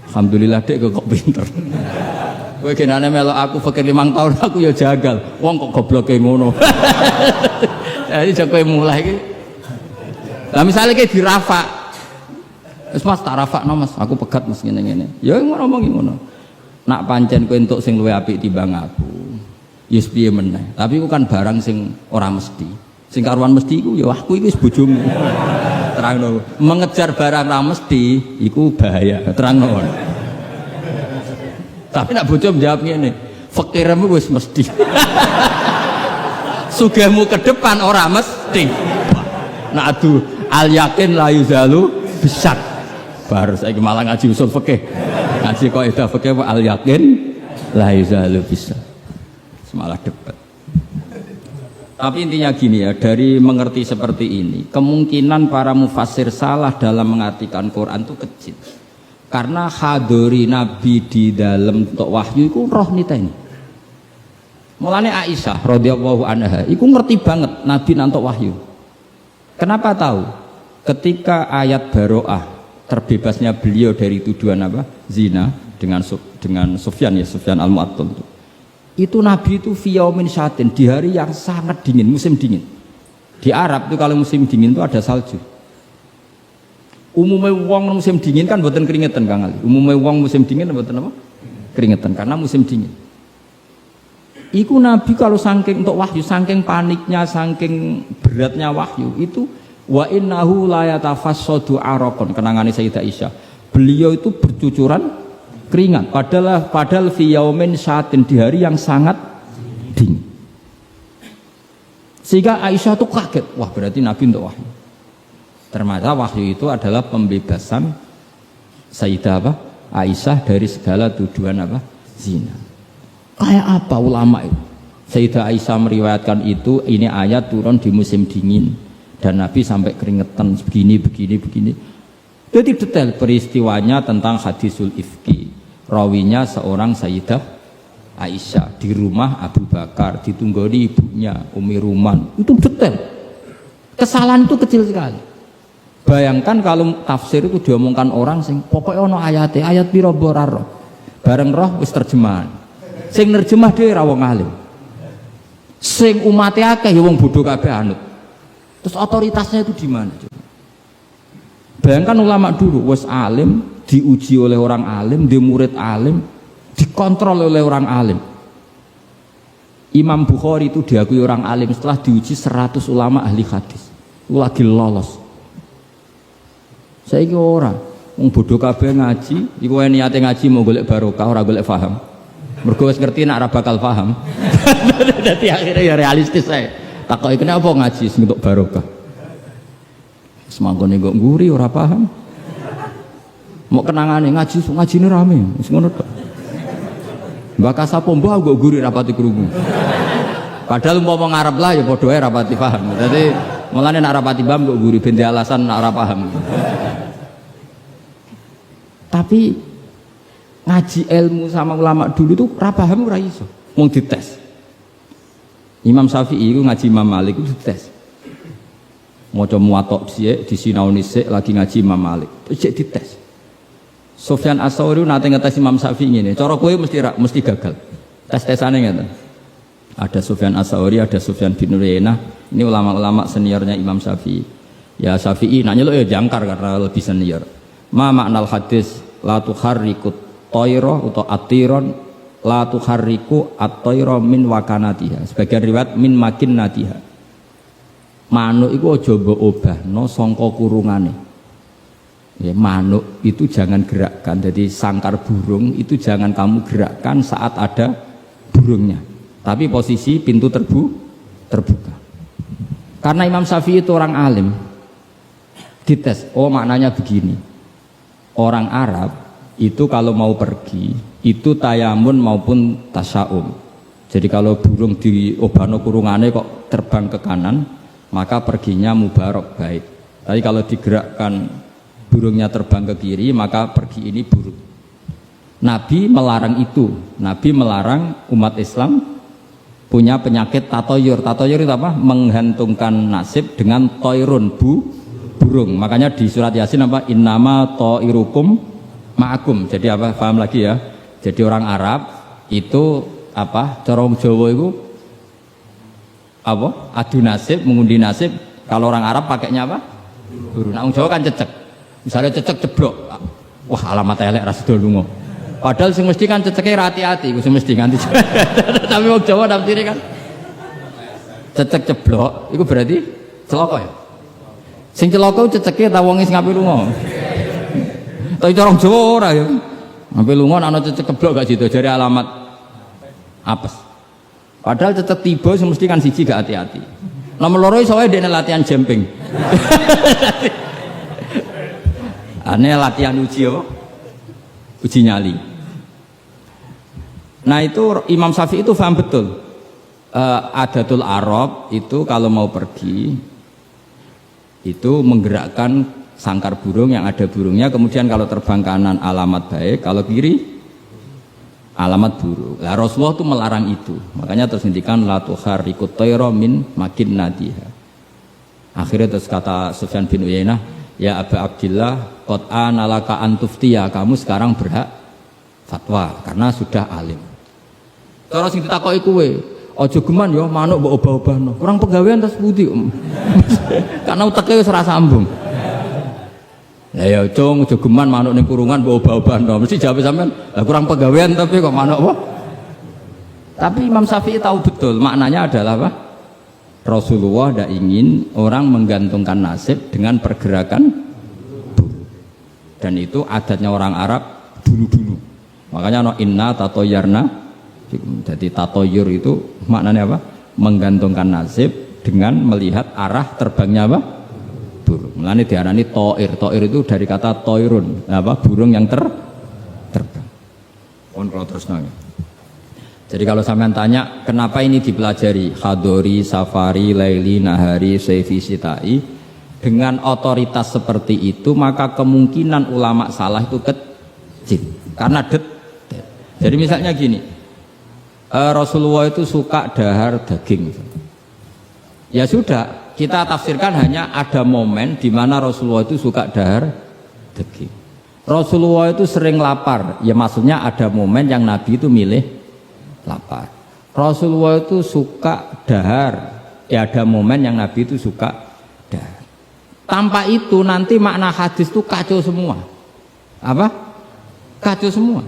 Alhamdulillah Dek kok pinter. Kowe genane melok aku fakir 5 tahun aku ya jagal. Wong kok gobloke ngono. Jadi kowe mulai iki. Lah misale ki dirafak. Wis Mas tak rafakno Mas, aku pegat Mas ngene-ngene. Ya ngomong ngono. Nak pancen kowe entuk sing luwih apik timbang aku. Ya piye meneh. Tapi iku kan barang sing ora mesti. Sing karuan mesti iku ya aku iki wis bojomu. Terangno. Mengejar barang ra mesti iku bahaya. Terangno. Tapi nak bojo menjawab ngene, fakirmu wis mesti. Sugihmu ke depan ora mesti. Nak adu al yakin la yuzalu bisak. Baru saiki malah ngaji usul fikih. Ngaji kaidah fikih al yakin la yuzalu bisa. Semalah debat. Tapi intinya gini ya, dari mengerti seperti ini, kemungkinan para mufassir salah dalam mengartikan Quran itu kecil. Karena hadori Nabi di dalam untuk wahyu itu roh niteni. Mulane Aisyah radhiyallahu anha iku ngerti banget Nabi nantok wahyu. Kenapa tahu? Ketika ayat Baroah terbebasnya beliau dari tuduhan apa? Zina dengan Sufyan Al-Mu'attal itu Nabi itu fiyaumin syatin di hari yang sangat dingin, musim dingin. Di Arab itu kalau musim dingin itu ada salju. Umumnya wong musim dingin kan mboten keringetan Kang Ali. Umumnya wong musim dingin mboten apa? Keringetan karena musim dingin. Iku Nabi kalau saking untuk wahyu, saking paniknya, saking beratnya wahyu itu wa innahu la yatafassadu araqon, kenangane Sayyidah Aisyah. Beliau itu bercucuran keringat padahal fi yaumin syatin di hari yang sangat dingin. Sehingga Aisyah tuh kaget, wah berarti Nabi untuk wahyu. Ternyata wahyu itu adalah pembebasan Sayyidah apa? Aisyah dari segala tuduhan apa? Zina. Kayak apa ulama itu? Sayyidah Aisyah meriwayatkan itu, ini ayat turun di musim dingin dan Nabi sampai keringetan begini. Jadi detail peristiwanya tentang hadisul ifki. Rawinya seorang Sayyidah Aisyah di rumah Abu Bakar, ditunggoni ibunya Umi Ruman. Itu detail. Kesalahan itu kecil sekali. Bayangkan kalau tafsir itu diomongkan orang sing pokoknya ono ayat piro boraro. Bareng roh wis terjemahan. Sing nerjemah dhewe ra wong alim. Sing umate akeh ya wong bodho kabeh anut. Terus otoritasnya itu di mana? Bayangkan ulama dulu wis alim, diuji oleh orang alim, dia murid alim, dikontrol oleh orang alim. Imam Bukhari itu diakui orang alim setelah diuji 100 ulama ahli hadis. Lagi lolos. Saiki ora, wong bodho kabeh ngaji, iku wae niate ngaji mau golek barokah, ora golek paham. Mergo wis ngerti nek ora bakal paham. Dadi akhirnya ya realistis ae. Takoki kenapa ngaji sing untuk barokah. Semangkone kok nguri ora paham. Mau kenangane ngajine rame, wis ngono tok. Mbak Kasapo mbah kok nguri rapati krungu. Padahal mau ngarep lah ya padha ae rapati paham. Dadi mulane nek rapati paham kok nguri ben alasan nek ora paham. Tapi ngaji ilmu sama ulama dulu itu ora paham ora iso. Mung dites. Imam Syafi'i itu ngaji Imam Malik itu dites. Maca muwatta sik disinaoni sik lagi ngaji Imam Malik. Terus cek dites. Sufyan Ats-Tsauri nate ngetes Imam Syafi'i ngene. Cara kowe mesti gagal. Tes-tesane ngeten. Ada Sufyan Ats-Tsauri, ada Sufyan bin Uyainah. Ini ulama-ulama seniornya Imam Syafi'i. Ya Syafi'i nanya lo ya jangkar karena lebih senior. Ma maknal hadis la tuharrikut tayra atau atiron la tuharriku at-tayra min wakanatiha. Sebagian riwayat min makinnatiha. Manuk iku aja mbok obahno sangka kurungane. Ya, manuk itu jangan gerakkan. Jadi sangkar burung itu jangan kamu gerakkan saat ada burungnya. Tapi posisi pintu terbuka. Karena Imam Syafi'i itu orang alim. Dites, oh maknanya begini. Orang Arab itu kalau mau pergi itu tayamun maupun tasya'um. Jadi kalau burung di obano kurungane kok terbang ke kanan, maka perginya mubarak baik. Tapi kalau digerakkan burungnya terbang ke kiri, maka pergi ini buruk. Nabi melarang itu. Nabi melarang umat Islam punya penyakit tatoyur. Tatoyur itu apa? Menggantungkan nasib dengan toirun burung. Makanya di surat Yasin apa? Innama toirukum ma'akum. Jadi apa? Paham lagi ya? Jadi orang Arab itu apa? Corong Jawa itu apa? Adu nasib, mengundi nasib. Kalau orang Arab pakainya apa? Burung. Nah, orang Jawa kan cecek. Misalnya cecek ceblok. Wah, alamat elek ra sedo lunga. Padahal sing mesti kan ceceke hati-hati, iku mesti nganti. Tapi wong Jawa nafsire kan cecek ceblok, iku berarti celaka ya. Sing celaka ceceke ta wong sing ngapi lunga. Tapi orang Jawa ora ya. Ngapi lunga ana cecek ceblok gak sido jare alamat apes. Padahal cecek tiba sing mesti kan siji gak hati-hati. Nomor loro iso wae dene latihan jumping. Ane latihan uji apa? Uji nyali. Nah itu Imam Syafi'i itu paham betul. Adatul Arab itu kalau mau pergi itu menggerakkan sangkar burung yang ada burungnya, kemudian kalau terbang kanan alamat baik, kalau kiri alamat buruk. Lah Rasulullah itu melarang itu, makanya terus ngendikan la tuharrikut tayra min makin nadiha. Akhirnya terus kata Sufyan bin Uyainah, ya Aba Abdillah qad analaka antuftiya, kamu sekarang berhak fatwa karena sudah alim. Terus sing ditakoki kowe, ojo geman ya manuk mbok obah-obahno. Kurang pegawaian terus pundi, karena uteke wis ora sambung. Lah ya cung ojo geman manuk ning kurungan mbok obah-obahno. Mesti jawab sampean, lah kurang pegawaian tapi kok manuk apa? Tapi Imam Syafi'i tahu betul maknanya adalah apa? Rasulullah tidak ingin orang menggantungkan nasib dengan pergerakan bulu. Dan itu adatnya orang Arab dulu-dulu. Makanya no inna tatoyarna. Jadi tatoyur itu maknanya apa? Menggantungkan nasib dengan melihat arah terbangnya apa? Burung. Mulane diarani toir. Toir itu dari kata toirun, apa? Burung yang terbang. Terus nanya. Jadi kalau sampean tanya kenapa ini dipelajari Khadori, Safari, Laili, Nahari, Saifi, Sitai, dengan otoritas seperti itu maka kemungkinan ulama salah itu kecil karena detail. Jadi misalnya gini, Rasulullah itu suka dahar daging. Ya sudah, kita tafsirkan hanya ada momen di mana Rasulullah itu suka dahar daging. Rasulullah itu sering lapar, ya maksudnya ada momen yang Nabi itu milih lapar. Rasulullah itu suka dahar, ya ada momen yang Nabi itu suka dahar. Tanpa itu nanti makna hadis itu kacau semua. Apa? Kacau semua.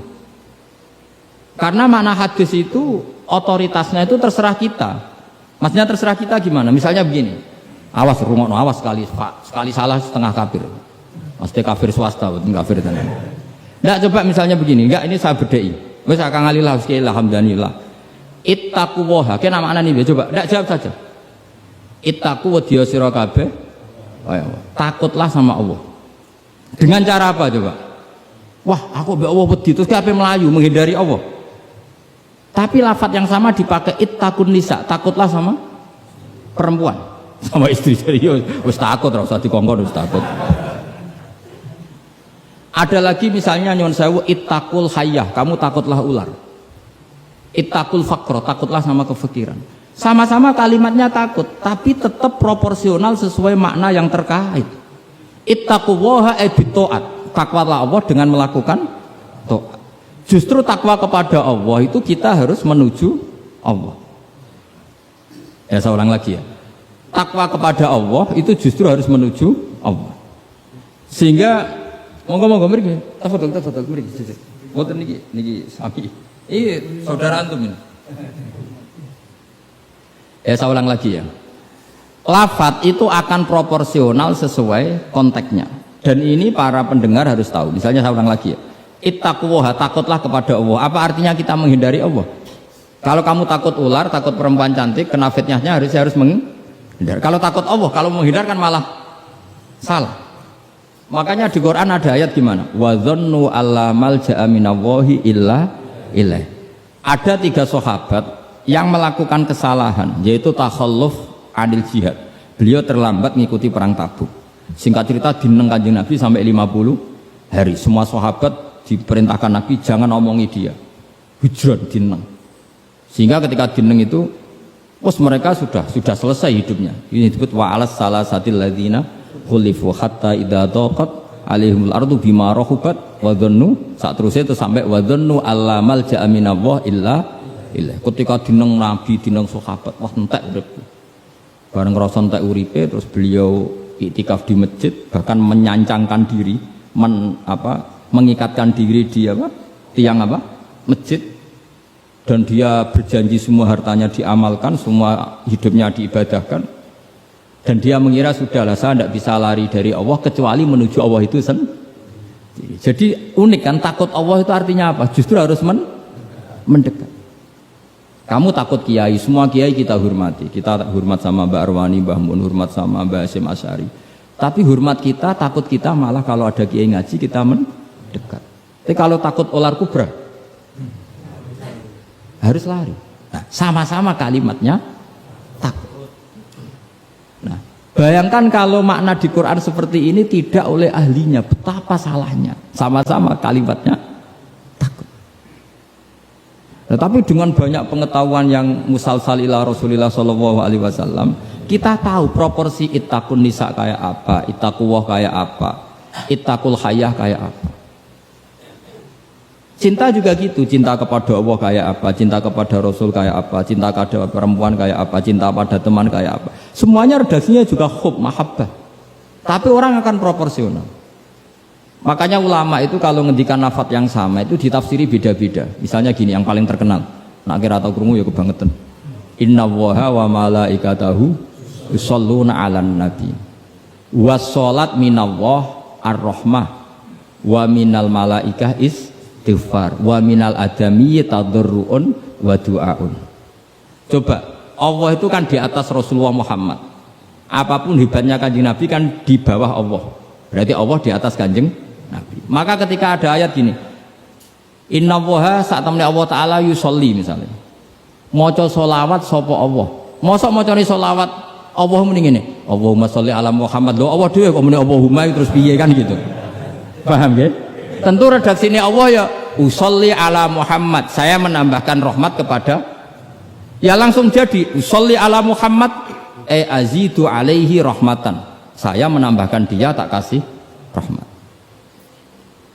Karena makna hadis itu otoritasnya itu terserah kita. Maksudnya terserah kita gimana? Misalnya begini, awas rungokno, awas sekali salah setengah kafir. Mesti kafir swasta, bukan kafir tenan. Nggak, coba misalnya begini, enggak ini saya bedai. Wes akang alillah alhamdulillah. Ittaqu waha, ke nama anak ini coba, ndak jawab saja. Ittaqu wedya sira kabeh. Takutlah sama Allah. Dengan cara apa coba? Wah, aku mbek Allah wedi terus kabeh melayu menghindari Allah. Tapi lafaz yang sama dipakai ittaqun nisa, takutlah sama perempuan, sama istri. Serius, wis takut ora usah dikongkon wis takut. Ada lagi misalnya nyuwun sewu ittaqul hayyah, kamu takutlah ular. Ittaqul faqra, takutlah sama kefikiran. Sama-sama kalimatnya takut, tapi tetap proporsional sesuai makna yang terkait. Ittaqullaha bitaat, takwalah Allah dengan melakukan taat. Justru takwa kepada Allah itu kita harus menuju Allah. Ya saya ulang lagi ya. Takwa kepada Allah itu justru harus menuju Allah. Sehingga monggo mriki, tafadhol mriki. Mboten niki sami. Iya, saudara antum ini. Ya saya ulang lagi ya. Lafaz itu akan proporsional sesuai konteksnya. Dan ini para pendengar harus tahu. Misalnya saya ulang lagi ya. Ittaqullaha, takutlah kepada Allah. Apa artinya kita menghindari Allah? Kalau kamu takut ular, takut perempuan cantik, kena fitnahnya harus menghindar. Kalau takut Allah, kalau menghindarkan malah salah. Makanya di Quran ada ayat gimana? Wa dzannu alla malja'a minallahi illa ilaih. Ada 3 sahabat yang melakukan kesalahan, yaitu takhalluf anil jihad. Beliau terlambat mengikuti perang Tabuk. Singkat cerita dineng Kanjeng Nabi sampai 50 hari. Semua sahabat diperintahkan Nabi jangan omongi dia. Hijrah dineng. Sehingga ketika dineng itu mereka sudah selesai hidupnya. Ini disebut wa alas salasatil ladzina khulifu hatta idza daqat alaihimul ardu bima rahubat wa dhannu, saat terusnya itu sampai wa dhannu alla malja'a minallah illa ilaih. Ketika dineng Nabi, dineng sahabat, wah entek uripku. Bareng ngrasa entek uripe terus beliau iktikaf di masjid, bahkan menyancangkan diri, mengikatkan diri di tiang masjid, dan dia berjanji semua hartanya diamalkan, semua hidupnya diibadahkan, dan dia mengira sudahlah saya tidak bisa lari dari Allah kecuali menuju Allah itu sendiri. Jadi unik kan, takut Allah itu artinya apa? Justru harus mendekat. Kamu takut kiai, semua kiai kita hormati, kita hormat sama Mbak Arwani, Mbah Mun, hormat sama Mbah Hasyim Asy'ari. Tapi hormat kita, takut kita malah kalau ada kiai ngaji kita mendekat. Tapi kalau takut ular kubra, harus lari. Nah, sama-sama kalimatnya takut. Nah, bayangkan kalau makna di Quran seperti ini tidak oleh ahlinya, betapa salahnya. Sama-sama kalimatnya takut. Nah, tapi dengan banyak pengetahuan yang musalsal ila Rasulillah sallallahu alaihi wasallam, kita tahu proporsi ittaqun nisa kayak apa, ittaqullah kayak apa, ittaqul hayah kayak apa. Cinta juga gitu, cinta kepada Allah kayak apa, cinta kepada Rasul kayak apa, cinta kepada perempuan kayak apa, cinta pada teman kayak apa. Semuanya redaksinya juga hub, mahabbah. Tapi orang akan proporsional. Makanya ulama itu kalau ngendikan lafaz yang sama itu ditafsiri beda-beda. Misalnya gini, yang paling terkenal, nak kira atau krungu ya kebangetan. Inna Allaha wa malaikatahu yusholluna 'alan nabi. Was-sholat minallah ar-rahmah wa minal malaikah istighfar wa minal adami tadarruun wa du'aun. Coba, Allah itu kan di atas Rasulullah Muhammad. Apapun hebatnya kanjeng Nabi kan di bawah Allah. Berarti Allah di atas kanjeng Nabi. Maka ketika ada ayat gini, Inna Allaha saat temen Allah Ta'ala yusolli misalnya, maca sholawat sapa Allah. Mosok macane sholawat Allah muni ngene, Allahumma sholli ala Muhammad. Lho Allah dhewe kok muni Allahumma terus piye kan gitu. Paham ya? Tentu redaksinya Allah ya usolli ala Muhammad, saya menambahkan rahmat kepada, ya langsung jadi usolli ala Muhammad azidu alaihi rahmatan, saya menambahkan dia tak kasih rahmat.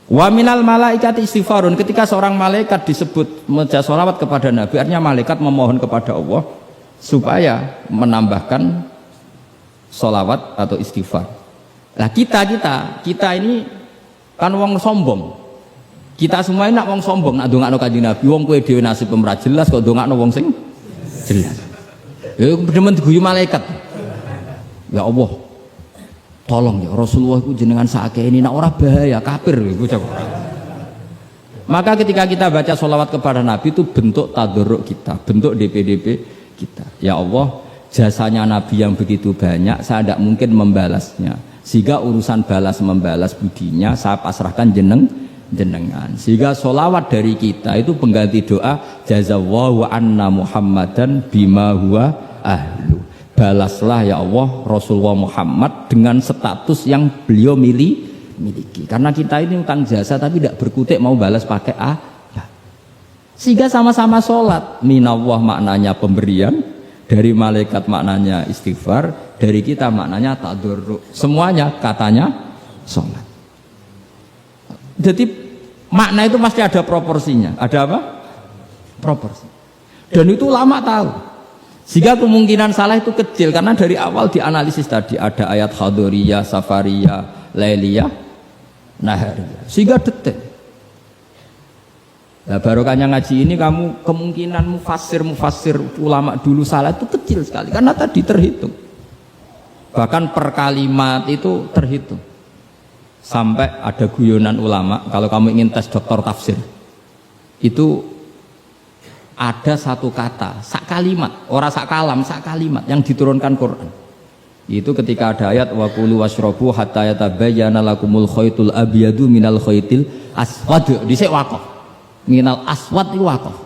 Wa minal malaikati istighfarun, ketika seorang malaikat disebut membaca sholawat kepada Nabi, artinya malaikat memohon kepada Allah supaya menambahkan sholawat atau istighfar. Nah kita ini kan wong sombong. Kita semua ini nak wong sombong, nak ndongakno kanjeng Nabi, wong kowe dhewe nasib ora jelas kok ndongakno wong sing jelas. Ya demen diguyu malaikat. Ya Allah, tolong ya Rasulullah itu jenengan sakake ini nak ora bahaya kafir iku. Maka ketika kita baca sholawat kepada Nabi itu bentuk tadarruk kita, bentuk DPDP kita. Ya Allah, jasanya Nabi yang begitu banyak, saya tidak mungkin membalasnya. Sehingga urusan balas membalas budinya saya pasrahkan jenengan. Sehingga sholawat dari kita itu pengganti doa jazallahu anna Muhammadan bima huwa ahlu. Balaslah ya Allah Rasulullah Muhammad dengan status yang beliau miliki. Karena kita ini utang jasa tapi tidak berkutik mau balas pakai ya. Sehingga sama-sama sholat. Minallah maknanya pemberian, dari malaikat maknanya istighfar, dari kita maknanya tadarruk. Semuanya katanya sholat. Jadi makna itu pasti ada proporsinya. Ada apa? Proporsi. Dan itu ulama tahu. Sehingga kemungkinan salah itu kecil karena dari awal dianalisis tadi ada ayat hadoriyah, safariyah, lailiyah, nahariyah. Sehingga detail. Nah, barokahnya ngaji ini kamu kemungkinan mufassir ulama dulu salah itu kecil sekali karena tadi terhitung. Bahkan per kalimat itu terhitung. Sampai ada guyonan ulama, kalau kamu ingin tes doktor tafsir, itu ada satu kata, sak kalimat, ora sak kalam, sak kalimat yang diturunkan Quran. Itu ketika ada ayat wa kulu washrabu hatta yatabayyana lakumul khaytul abyadu minal khaytil aswad. Dhisik waqaf. Minal aswad itu waqaf.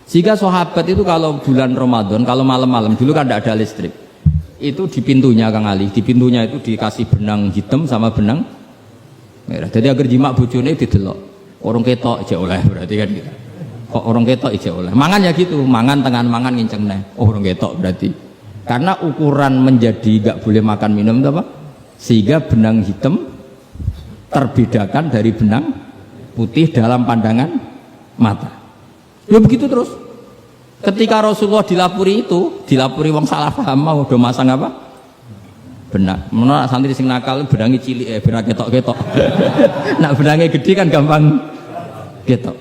Sehingga sahabat itu kalau bulan Ramadan, kalau malam-malam dulu kan tidak ada listrik. Itu di pintunya Kang Ali, di pintunya itu dikasih benang hitam sama benang merah. Jadi agar jimak bojone didelok. Orang ketok aja oleh berarti kan gitu. Kok orang ketok aja oleh. Mangan ya gitu, mangan tengan mangan nginceng neh. Oh, orang ketok berarti. Karena ukuran menjadi gak boleh makan minum itu apa? Sehingga benang hitam terbedakan dari benang putih dalam pandangan mata. Ya begitu terus. Ketika Rasulullah dilapuri itu, dilapuri wong salah paham mau do masang apa? Benak. Menurut santri sing nakal benangi cilik benak ketok-ketok. Nak benangi gede kan gampang ketok.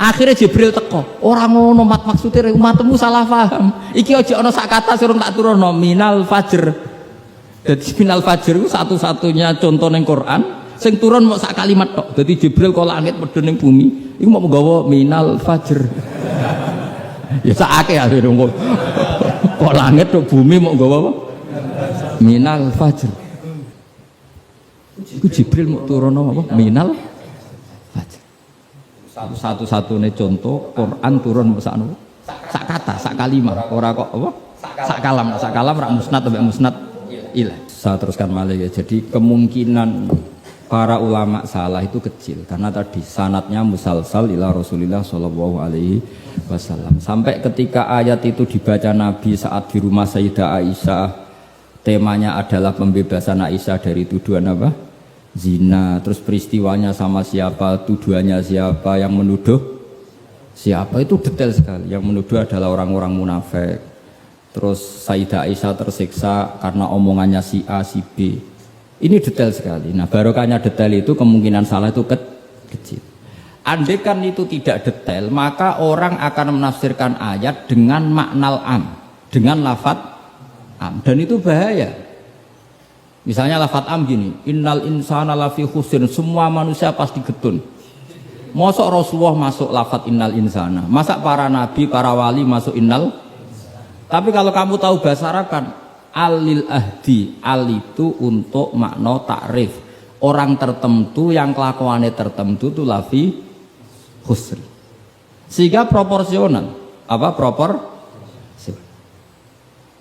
Akhirnya Jibril teko, orang ngono maksudnya umatmu salah paham. Iki aja ana sak kata surung tak turunno minal fajr. Jadi minal fajr itu satu-satunya contoh ning Quran sing turun mau sak kalimat tok. Jadi Jibril kok langit medhun ning bumi, iku mau nggawa minal fajr. Ya sakake akhire kok langit tok bumi mau nggawa apa? Minal fajr. Iku Jibril mau turun apa? Minal fajr. Satu-satunya contoh Quran turun sak kata, sak kalimah, ora kok apa? Sak kalam rak musnad sampai musnad ilah. Saya teruskan malah ya. Jadi kemungkinan para ulama salah itu kecil karena tadi sanatnya musalsal ila Rasulillah Shallallahu Alaihi Wasallam. Sampai ketika ayat itu dibaca Nabi saat di rumah Sayyidah Aisyah, temanya adalah pembebasan Aisyah dari tuduhan apa? Zina. Terus peristiwanya sama siapa, tuduhannya siapa, yang menuduh siapa, itu detail sekali. Yang menuduh adalah orang-orang munafik. Terus Sayyidah Aisyah tersiksa karena omongannya si A, si B. Ini detail sekali. Nah, barokahnya detail itu kemungkinan salah itu kecil. Andai kan itu tidak detail, maka orang akan menafsirkan ayat dengan makna am, dengan lafadz am, dan itu bahaya. Misalnya lafadz am gini, innal insana lafi khusrin, semua manusia pasti getun. Mosok Rasulullah masuk lafadz innal insana, masa para nabi, para wali masuk innal. Tapi kalau kamu tahu bahasa Arab kan, alil ahdi, al itu untuk makna takrif, orang tertentu yang kelakuannya tertentu itu lafi khusri, sehingga proporsional. Apa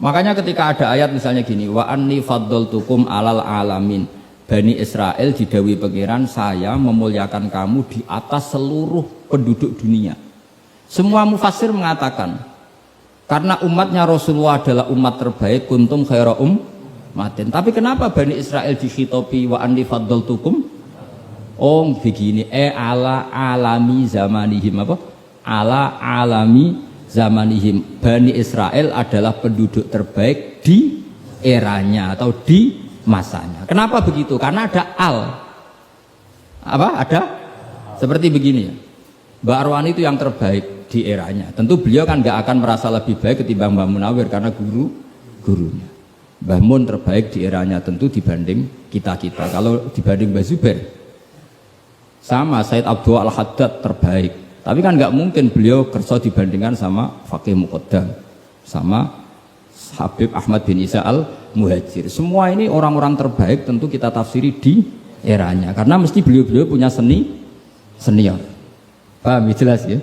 makanya ketika ada ayat misalnya gini, wa anni faddaltukum alal alamin, Bani Israel didawi pangeran, saya memuliakan kamu di atas seluruh penduduk dunia. Semua mufassir mengatakan karena umatnya Rasulullah adalah umat terbaik, kuntum khaira ummatin. Tapi kenapa Bani Israel dikhitopi wa anni faddaltukum? Oh begini, ala alami zamanihim, apa? Ala alami zamanihim. Bani Israel adalah penduduk terbaik di eranya atau di masanya. Kenapa begitu? Karena ada al. Apa? Ada seperti begini ya. Mbak Arwani itu yang terbaik di eranya. Tentu beliau kan nggak akan merasa lebih baik ketimbang Mbah Munawir karena gurunya. Mbah Mun terbaik di eranya tentu dibanding kita-kita. Kalau dibanding Mbah Zubair sama Said Abdul Al-Haddad terbaik. Tapi kan nggak mungkin beliau kerso dibandingkan sama Faqih Muqaddam, sama Habib Ahmad bin Isa Al-Muhajir. Semua ini orang-orang terbaik tentu kita tafsiri di eranya karena mesti beliau-beliau punya senior. Paham jelas ya?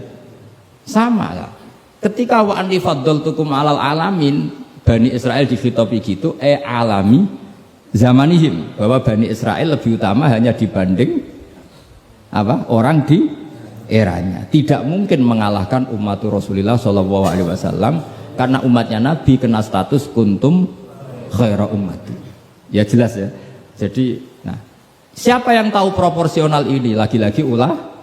Sama lah. Ketika wa anni faddaltukum alal alamin, Bani Israel dikhitopi gitu, alami zamanihim, bahwa Bani Israel lebih utama hanya dibanding apa? Orang di eranya. Tidak mungkin mengalahkan umat Rasulullah Shallallahu Alaihi Wasallam karena umatnya Nabi kena status kuntum khaira ummati. Ya jelas ya. Jadi, nah, siapa yang tahu proporsional ini? Lagi-lagi ulama.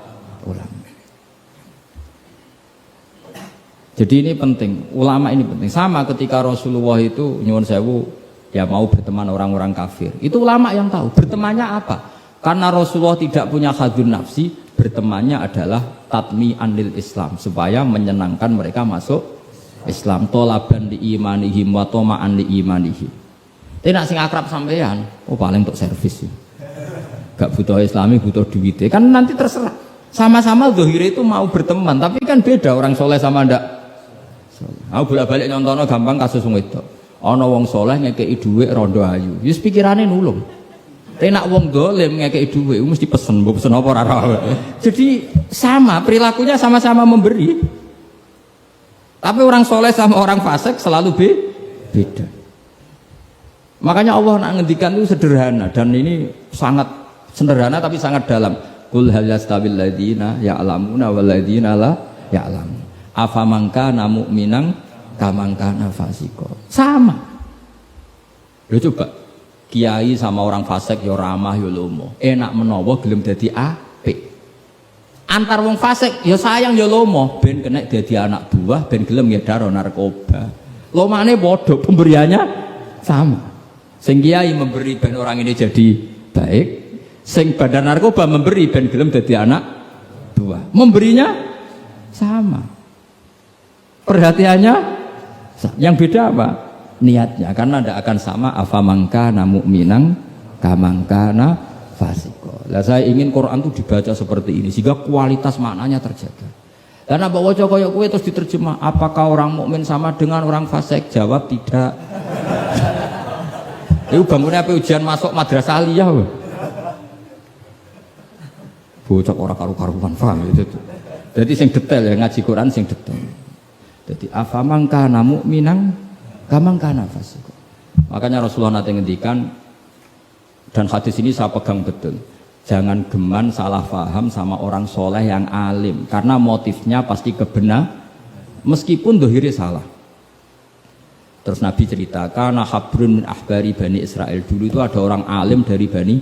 Jadi ini penting, ulama ini penting. Sama ketika Rasulullah itu nyuwun sewu ya mau berteman orang-orang kafir. Itu ulama yang tahu bertemannya apa. Karena Rasulullah tidak punya hadun nafsi, bertemannya adalah tatmi anil Islam, supaya menyenangkan mereka masuk Islam. Tolaban di imanihim wa toma'an di imanihim. Tapi nak sing akrab sampean, oh paling untuk servis ya. Gak butuh Islami, butuh duit. Kan nanti terserah. Sama-sama zahir itu mau berteman, tapi kan beda orang soleh sama ndak. Aku bolak-balik nyontono gampang kasus wong wedok. Ana wong soleh ngekeki dhuwit rondo ayu. Wis pikirane nulung. Tapi nak wong dolim ngekeki dhuwit mesti pesen, mbok pesen apa ora ora. Jadi sama, perilakunya sama-sama memberi. Tapi orang soleh sama orang fasik selalu beda. Makanya Allah nak ngendikan itu sederhana dan ini sangat sederhana tapi sangat dalam. Qul hal yastawil ladzina ya'lamuna wal ladzina la ya'lamun. Afaman kana mu'minan kaman kana fasiko. Sama. Lho coba kiai sama orang fasik ya ramah ya lomo. Enak menawa gelem dadi apik. Antar wong fasik ya sayang ya lomo ben kena dadi anak buah ben gelem ngedaro narkoba. Lomane padha, pemberiannya sama. Sing kiai memberi ben orang ini jadi baik, sing bandar narkoba memberi ben gelem dadi anak buah. Memberinya sama. Perhatiannya yang beda apa? Niatnya, karena tidak akan sama afamangkana mu'minang kamangkana fasiko. Lah saya ingin Quran itu dibaca seperti ini sehingga kualitas maknanya terjaga. Karena bawa kaya kowe terus diterjemah, apakah orang mukmin sama dengan orang fasik? Jawab tidak. Itu bangunnya apa ujian masuk madrasah aliyah. bocah ora karu-karuan paham itu. Jadi sing detail ya ngaji Quran sing detail. Jadi afamang kana mu'minan kamang kana fasik. Makanya Rasulullah nanti ngendikan dan hadis ini saya pegang betul. Jangan geman salah paham sama orang soleh yang alim karena motifnya pasti kebenar meskipun dohiri salah. Terus Nabi ceritakan habrun min ahbari Bani Israel, dulu itu ada orang alim dari Bani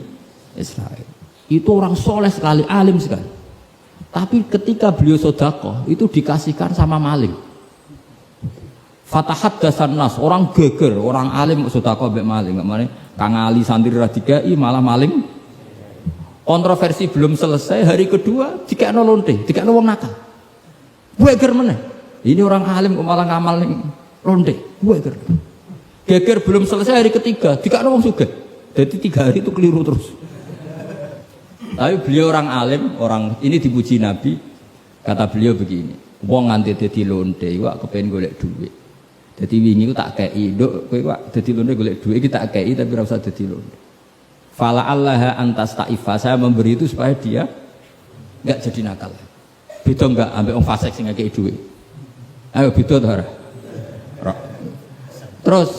Israel. Itu orang soleh sekali, alim sekali. Tapi ketika beliau sedekah itu dikasihkan sama maling. Fatahat dasan nas, orang geger, orang alim sedekah mbek maling, makane Kang Ali santri ra dikai malah maling. Kontroversi belum selesai, hari kedua dikekno lonte, dikekno wong nakal. Geger meneh. Ini orang alim kok malah ngamal ning lonte. Geger. Geger belum selesai, hari ketiga dikekno wong sugih. Jadi 3 hari itu keliru terus. Tapi beliau orang alim, orang ini dipuji Nabi. Kata beliau begini, wong nganti dadi lonte wak kepen golek duit. Jadi wingi ku tak kei, nduk kowe wak dadi lonte golek duit iki tak kei tapi ora usah dadi lonte. Fala allaha antas ta'ifa, saya memberi itu supaya dia enggak jadi nakal. Beda enggak ambek wong fasik sing ngekei duit. Ayo beda ta ora? Terus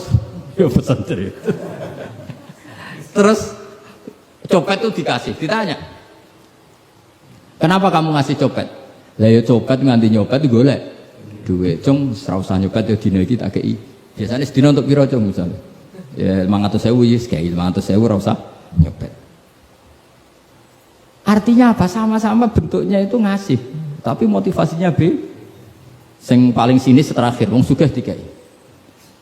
yo pesan cerita. Terus copet itu dikasih, ditanya, kenapa kamu ngasih copet? Lah ya copet nganti nyopet golek duit, cung ora usah nyopet ya dina iki tak kei. Biasanya sedina untuk piro cung misalnya? Ya 500.000 wis kei 500.000 ora usah nyopet. Artinya apa? Sama-sama bentuknya itu ngasih, tapi motivasinya B. Sing paling sinis terakhir, wong sugih dikai.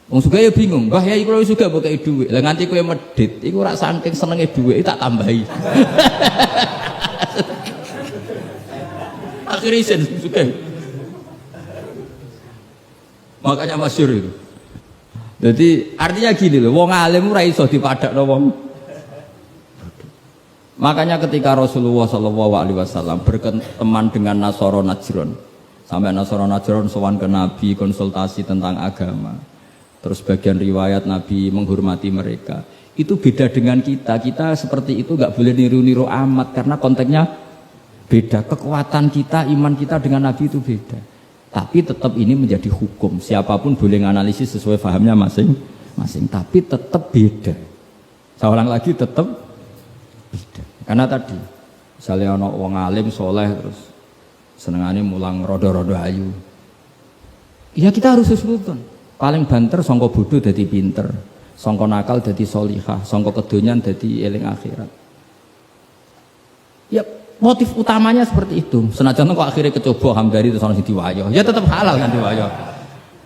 Wong sugih ya bingung, mbah ya iku sugih mbok kei dhuwit. Lah nganti kowe medhit, iku ora saking senenge dhuwit tak tambahi. Akhirnya isen sugih. Makanya masyhur itu. Jadi artinya gini loh, wong alim ora iso dipadakno wong. Makanya ketika Rasulullah SAW berteman dengan Nasara Najran, sampai Nasara Najran sowan ke Nabi konsultasi tentang agama, terus bagian riwayat Nabi menghormati mereka, itu beda dengan kita. Kita seperti itu nggak boleh niru-niru amat karena konteksnya beda. Kekuatan kita, iman kita dengan Nabi itu beda. Tapi tetap ini menjadi hukum. Siapapun boleh menganalisis sesuai fahamnya masing-masing. Tapi tetap beda. Saya ulang lagi, tetap beda. Karena tadi, misalnya ada orang alim, soleh, terus senengannya mulang rodo-rodo ayu. Ya kita harus husnudon. Paling banter, songko bodoh jadi pinter. Songko nakal jadi solihah. Songko kedonyan jadi eling akhirat. Ya motif utamanya seperti itu. Senajan kok akhirnya kecoba hamdari terus orang diwayo. Ya tetap halal kan diwayo.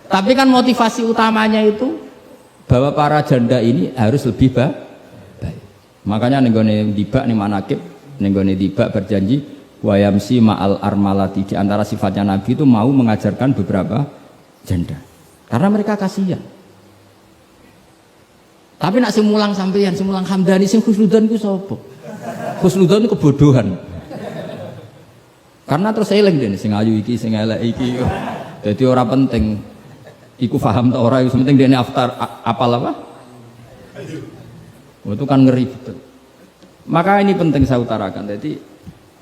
Tapi kan motivasi utamanya itu bahwa para janda ini harus lebih baik. Makanya nenggone dibak nih manakib, nenggone dibak berjanji wayamsi ma'al armalati. Di antara sifatnya Nabi itu mau mengajarkan beberapa janda. Karena mereka kasihan. Tapi nak simulang sampeyan, simulang hamdani, sing khusnudan itu sapa? Khusnudan itu kebodohan. Karena terus eling dene sing ayu iki, sing elek iki. Jadi ora penting iku paham ta ora, yang penting dene apal apa? Itu kan ngeri betul. Maka ini penting saya utarakan. Jadi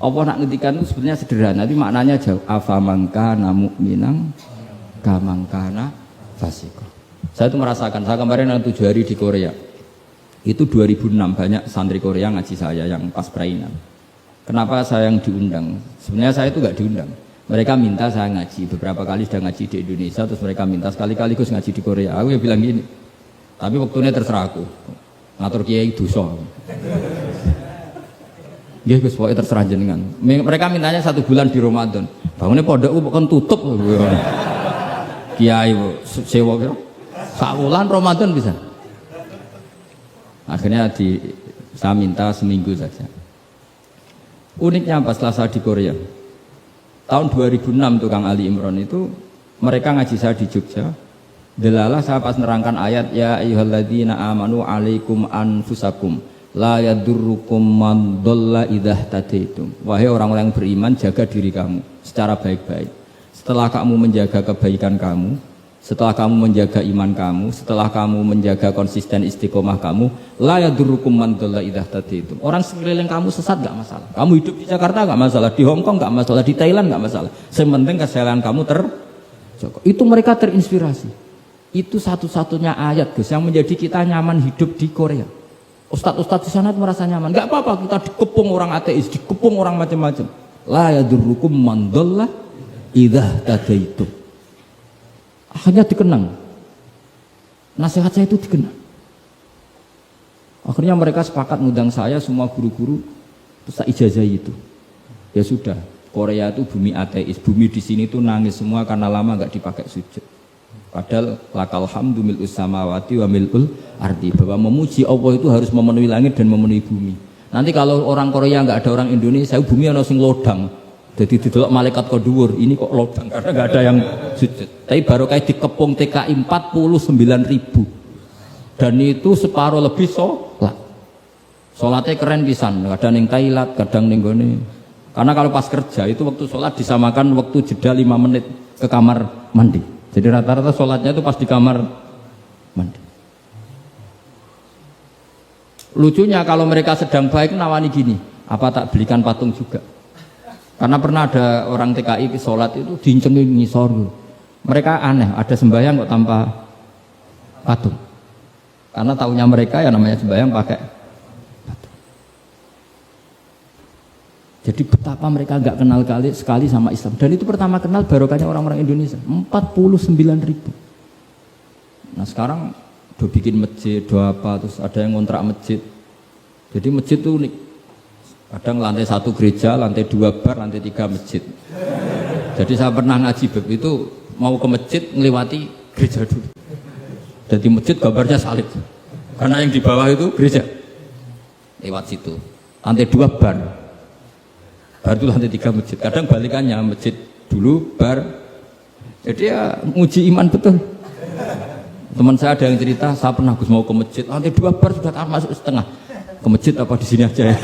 Allah nak ngendikan itu sebenarnya sederhana, tapi maknanya jauh. Afamangkana mu'minang kamangkana fasiko. Saya itu merasakan, saya kemarin 7 hari di Korea. Itu 2006 banyak santri Korea ngaji saya yang pas perainan. Kenapa saya yang diundang? Sebenarnya saya itu gak diundang. Mereka minta saya ngaji, beberapa kali sudah ngaji di Indonesia, terus mereka minta sekali-kali Gus ngaji di Korea. Aku ya bilang gini, tapi waktunya terserah aku. Ngatur kiai dosa. Nggih Gus, pokoke terserah jenengan. Mereka mintanya 1 bulan di Ramadan. Bangunnya pondokku kan tutup. Kiai sewa kira. Sak wulan Ramadan bisa. Akhirnya saya minta seminggu saja. Uniknya pas setelah saya di Korea. Tahun 2006 tukang Ali Imran itu mereka ngaji saya di Jogja. Delalah saya pas nerangkan ayat ya ayyuhalladzina amanu alaikum anfusakum la yadurrukum man dhalla idza tadaitum. Wahai orang-orang yang beriman, jaga diri kamu secara baik-baik. Setelah kamu menjaga kebaikan kamu, setelah kamu menjaga iman kamu, setelah kamu menjaga konsisten istiqomah kamu, la yadurrukum man dhalla idza tadaitum. Orang sekeliling kamu sesat enggak masalah. Kamu hidup di Jakarta enggak masalah, di Hong Kong enggak masalah, di Thailand enggak masalah. Yang penting kesalahan kamu terjaga. Itu mereka terinspirasi. Itu satu-satunya ayat Gus yang menjadi kita nyaman hidup di Korea. Ustadz-ustadz di sana merasa nyaman. Enggak apa-apa kita dikepung orang ateis, dikepung orang macam-macam. La yadurrukum man dhalla idza tadaitum. Akhirnya dikenang, nasihat saya itu dikenang. Akhirnya mereka sepakat ngundang saya, semua guru-guru, terus saya ijazahi itu. Ya sudah, Korea itu bumi ateis, bumi di sini tuh nangis semua karena lama nggak dipakai sujud. Padahal lakal hamdu mil'us samawati wa mil'ul ardi, bahwa memuji Allah itu harus memenuhi langit dan memenuhi bumi. Nanti kalau orang Korea nggak ada orang Indonesia, bumi ana sing lodang. Jadi didelok malaikat kok dhuwur, ini kok lodang karena nggak ada yang sujud. Tapi baru kayak dikepung TKI 49.000 dan itu separuh lebih sholat. Sholatnya keren pisan, kadang ning Thailand, kadang ning gone. Karena kalau pas kerja itu waktu sholat disamakan waktu jeda 5 menit ke kamar mandi. Jadi rata-rata sholatnya itu pas di kamar mandi. Lucunya kalau mereka sedang baik nawani gini, apa tak belikan patung juga? Karena pernah ada orang TKI sholat itu dincengin ngisor. Mereka aneh, ada sembahyang kok tanpa patung. Karena tahunya mereka ya namanya sembahyang pakai patung. Jadi betapa mereka nggak kenal sekali sama Islam. Dan itu pertama kenal barokahnya orang-orang Indonesia. 49.000. Nah sekarang udah bikin masjid, udah apa, terus ada yang ngontrak masjid. Jadi masjid itu unik. Kadang lantai 1 gereja, lantai 2 bar, lantai 3 masjid. Jadi saya pernah ngaji bab itu mau ke masjid ngelewati gereja dulu. Jadi masjid gambarnya salib. Karena yang di bawah itu gereja. Lewat situ. Lantai 2 bar. Bar itu lantai 3 masjid. Kadang balikannya masjid dulu bar. Jadi ya nguji iman betul. Teman saya ada yang cerita, saya pernah Gus mau ke masjid, lantai 2 bar sudah masuk setengah. Ke masjid apa di sini aja ya?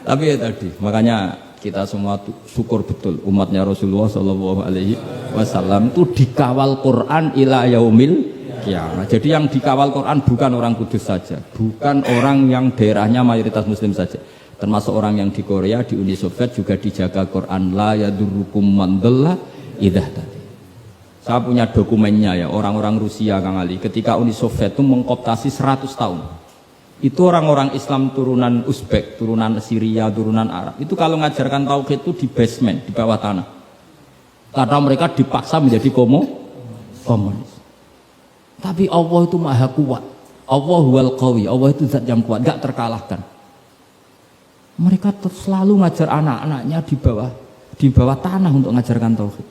Tapi ya tadi, makanya kita semua syukur betul umatnya Rasulullah Shallallahu Alaihi Wasallam itu dikawal Quran ila yaumil kiamat. Jadi yang dikawal Quran bukan orang Kudus saja, bukan orang yang daerahnya mayoritas Muslim saja, termasuk orang yang di Korea, di Uni Soviet juga dijaga Quran. La yadurrukum man dhalla idza tadaitum. Saya punya dokumennya ya, orang-orang Rusia Kang Ali ketika Uni Soviet itu mengkooptasi 100 tahun. Itu orang-orang Islam turunan Uzbek, turunan Syria, turunan Arab. Itu kalau ngajarkan tauhid itu di basement, di bawah tanah. Karena mereka dipaksa menjadi komunis. Tapi Allah itu maha kuat. Allah huwal qawi, Allah itu zat yang kuat, gak terkalahkan. Mereka selalu ngajar anak-anaknya di bawah tanah untuk ngajarkan tauhid.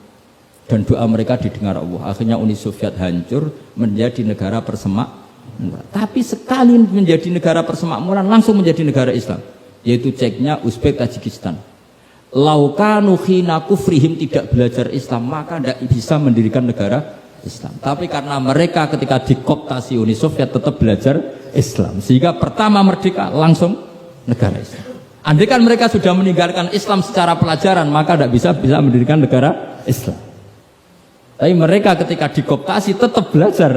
Dan doa mereka didengar Allah. Akhirnya Uni Soviet hancur menjadi negara persemakmuran. Tapi sekali menjadi negara persemakmuran langsung menjadi negara Islam, yaitu Ceknya, Uzbek, Tajikistan. Laukanu khina kufrihim tidak belajar Islam maka tidak bisa mendirikan negara Islam. Tapi karena mereka ketika dikooptasi Uni Soviet tetap belajar Islam, sehingga pertama merdeka langsung negara Islam. Andai kan mereka sudah meninggalkan Islam secara pelajaran maka tidak bisa mendirikan negara Islam. Tapi mereka ketika dikooptasi tetap belajar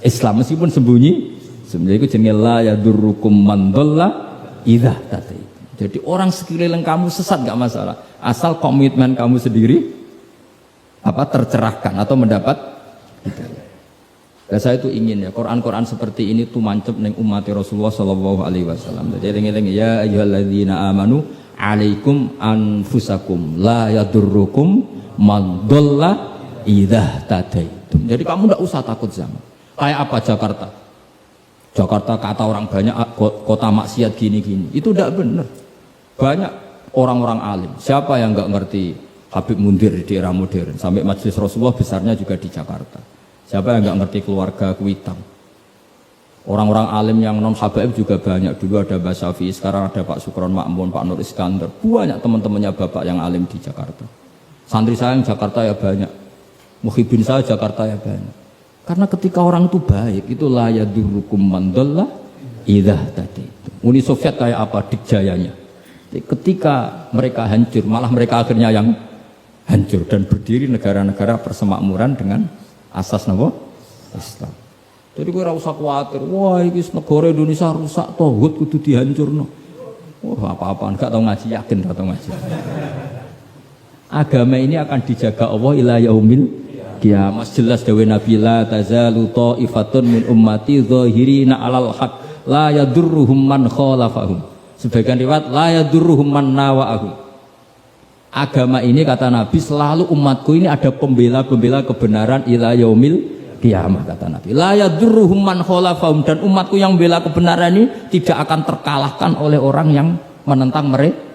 Islam meskipun sembunyi. Sebenarnya itu jenenge la yadurrukum man dhalla idza tadaitum. Jadi orang sekeliling kamu sesat nggak masalah, asal komitmen kamu sendiri tercerahkan atau mendapat hidayah. Dan saya itu ingin ya Quran seperti ini tuh mancep neng umat Rasulullah Shallallahu Alaihi Wasallam. Jadi eling-eling ya ayyuhalladzina amanu alaikum anfusakum la yadurrukum man dhalla idza tadaitum. Jadi kamu tidak usah takut zaman. Kayak apa Jakarta? Jakarta kata orang banyak kota maksiat gini-gini. Itu tidak benar. Banyak orang-orang alim. Siapa yang nggak ngerti Habib Mundir di era modern? Sampai Majelis Rasulullah besarnya juga di Jakarta. Siapa yang nggak ngerti keluarga Kuitang? Orang-orang alim yang non habaib juga banyak. Dulu ada Mbak Syafi'i, sekarang ada Pak Sukron Makmun, Pak Nur Iskandar. Banyak teman-temannya bapak yang alim di Jakarta. Santri saya yang Jakarta ya banyak. Muhibin saya Jakarta ya banyak. Karena ketika orang itu baik, itu la yadurrukum man dhalla idza tadaitum. Uni Soviet kayak apa? Dikjayanya. Ketika mereka hancur, malah mereka akhirnya yang hancur dan berdiri negara-negara persemakmuran dengan asas napa? Islam. Jadi kowe ora usah kuwatir, wah iki negara Indonesia rusak tauhid kudu dihancurno. Wah, apa-apaan gak tau ngaji, yakin gak tau ngaji. Agama ini akan dijaga Allah ila yaumil qiyamah. Jelas dawuh Nabi la tazalu ta'ifatun min ummati zahirina 'alal haq la yadurruhum man khalafahum. Sebagian riwayat la yadurruhum man nawa'ahum. Agama ini kata Nabi selalu umatku ini ada pembela-pembela kebenaran ila yaumil qiyamah kata Nabi. La yadurruhum man khalafahum, dan umatku yang bela kebenaran ini tidak akan terkalahkan oleh orang yang menentang mereka.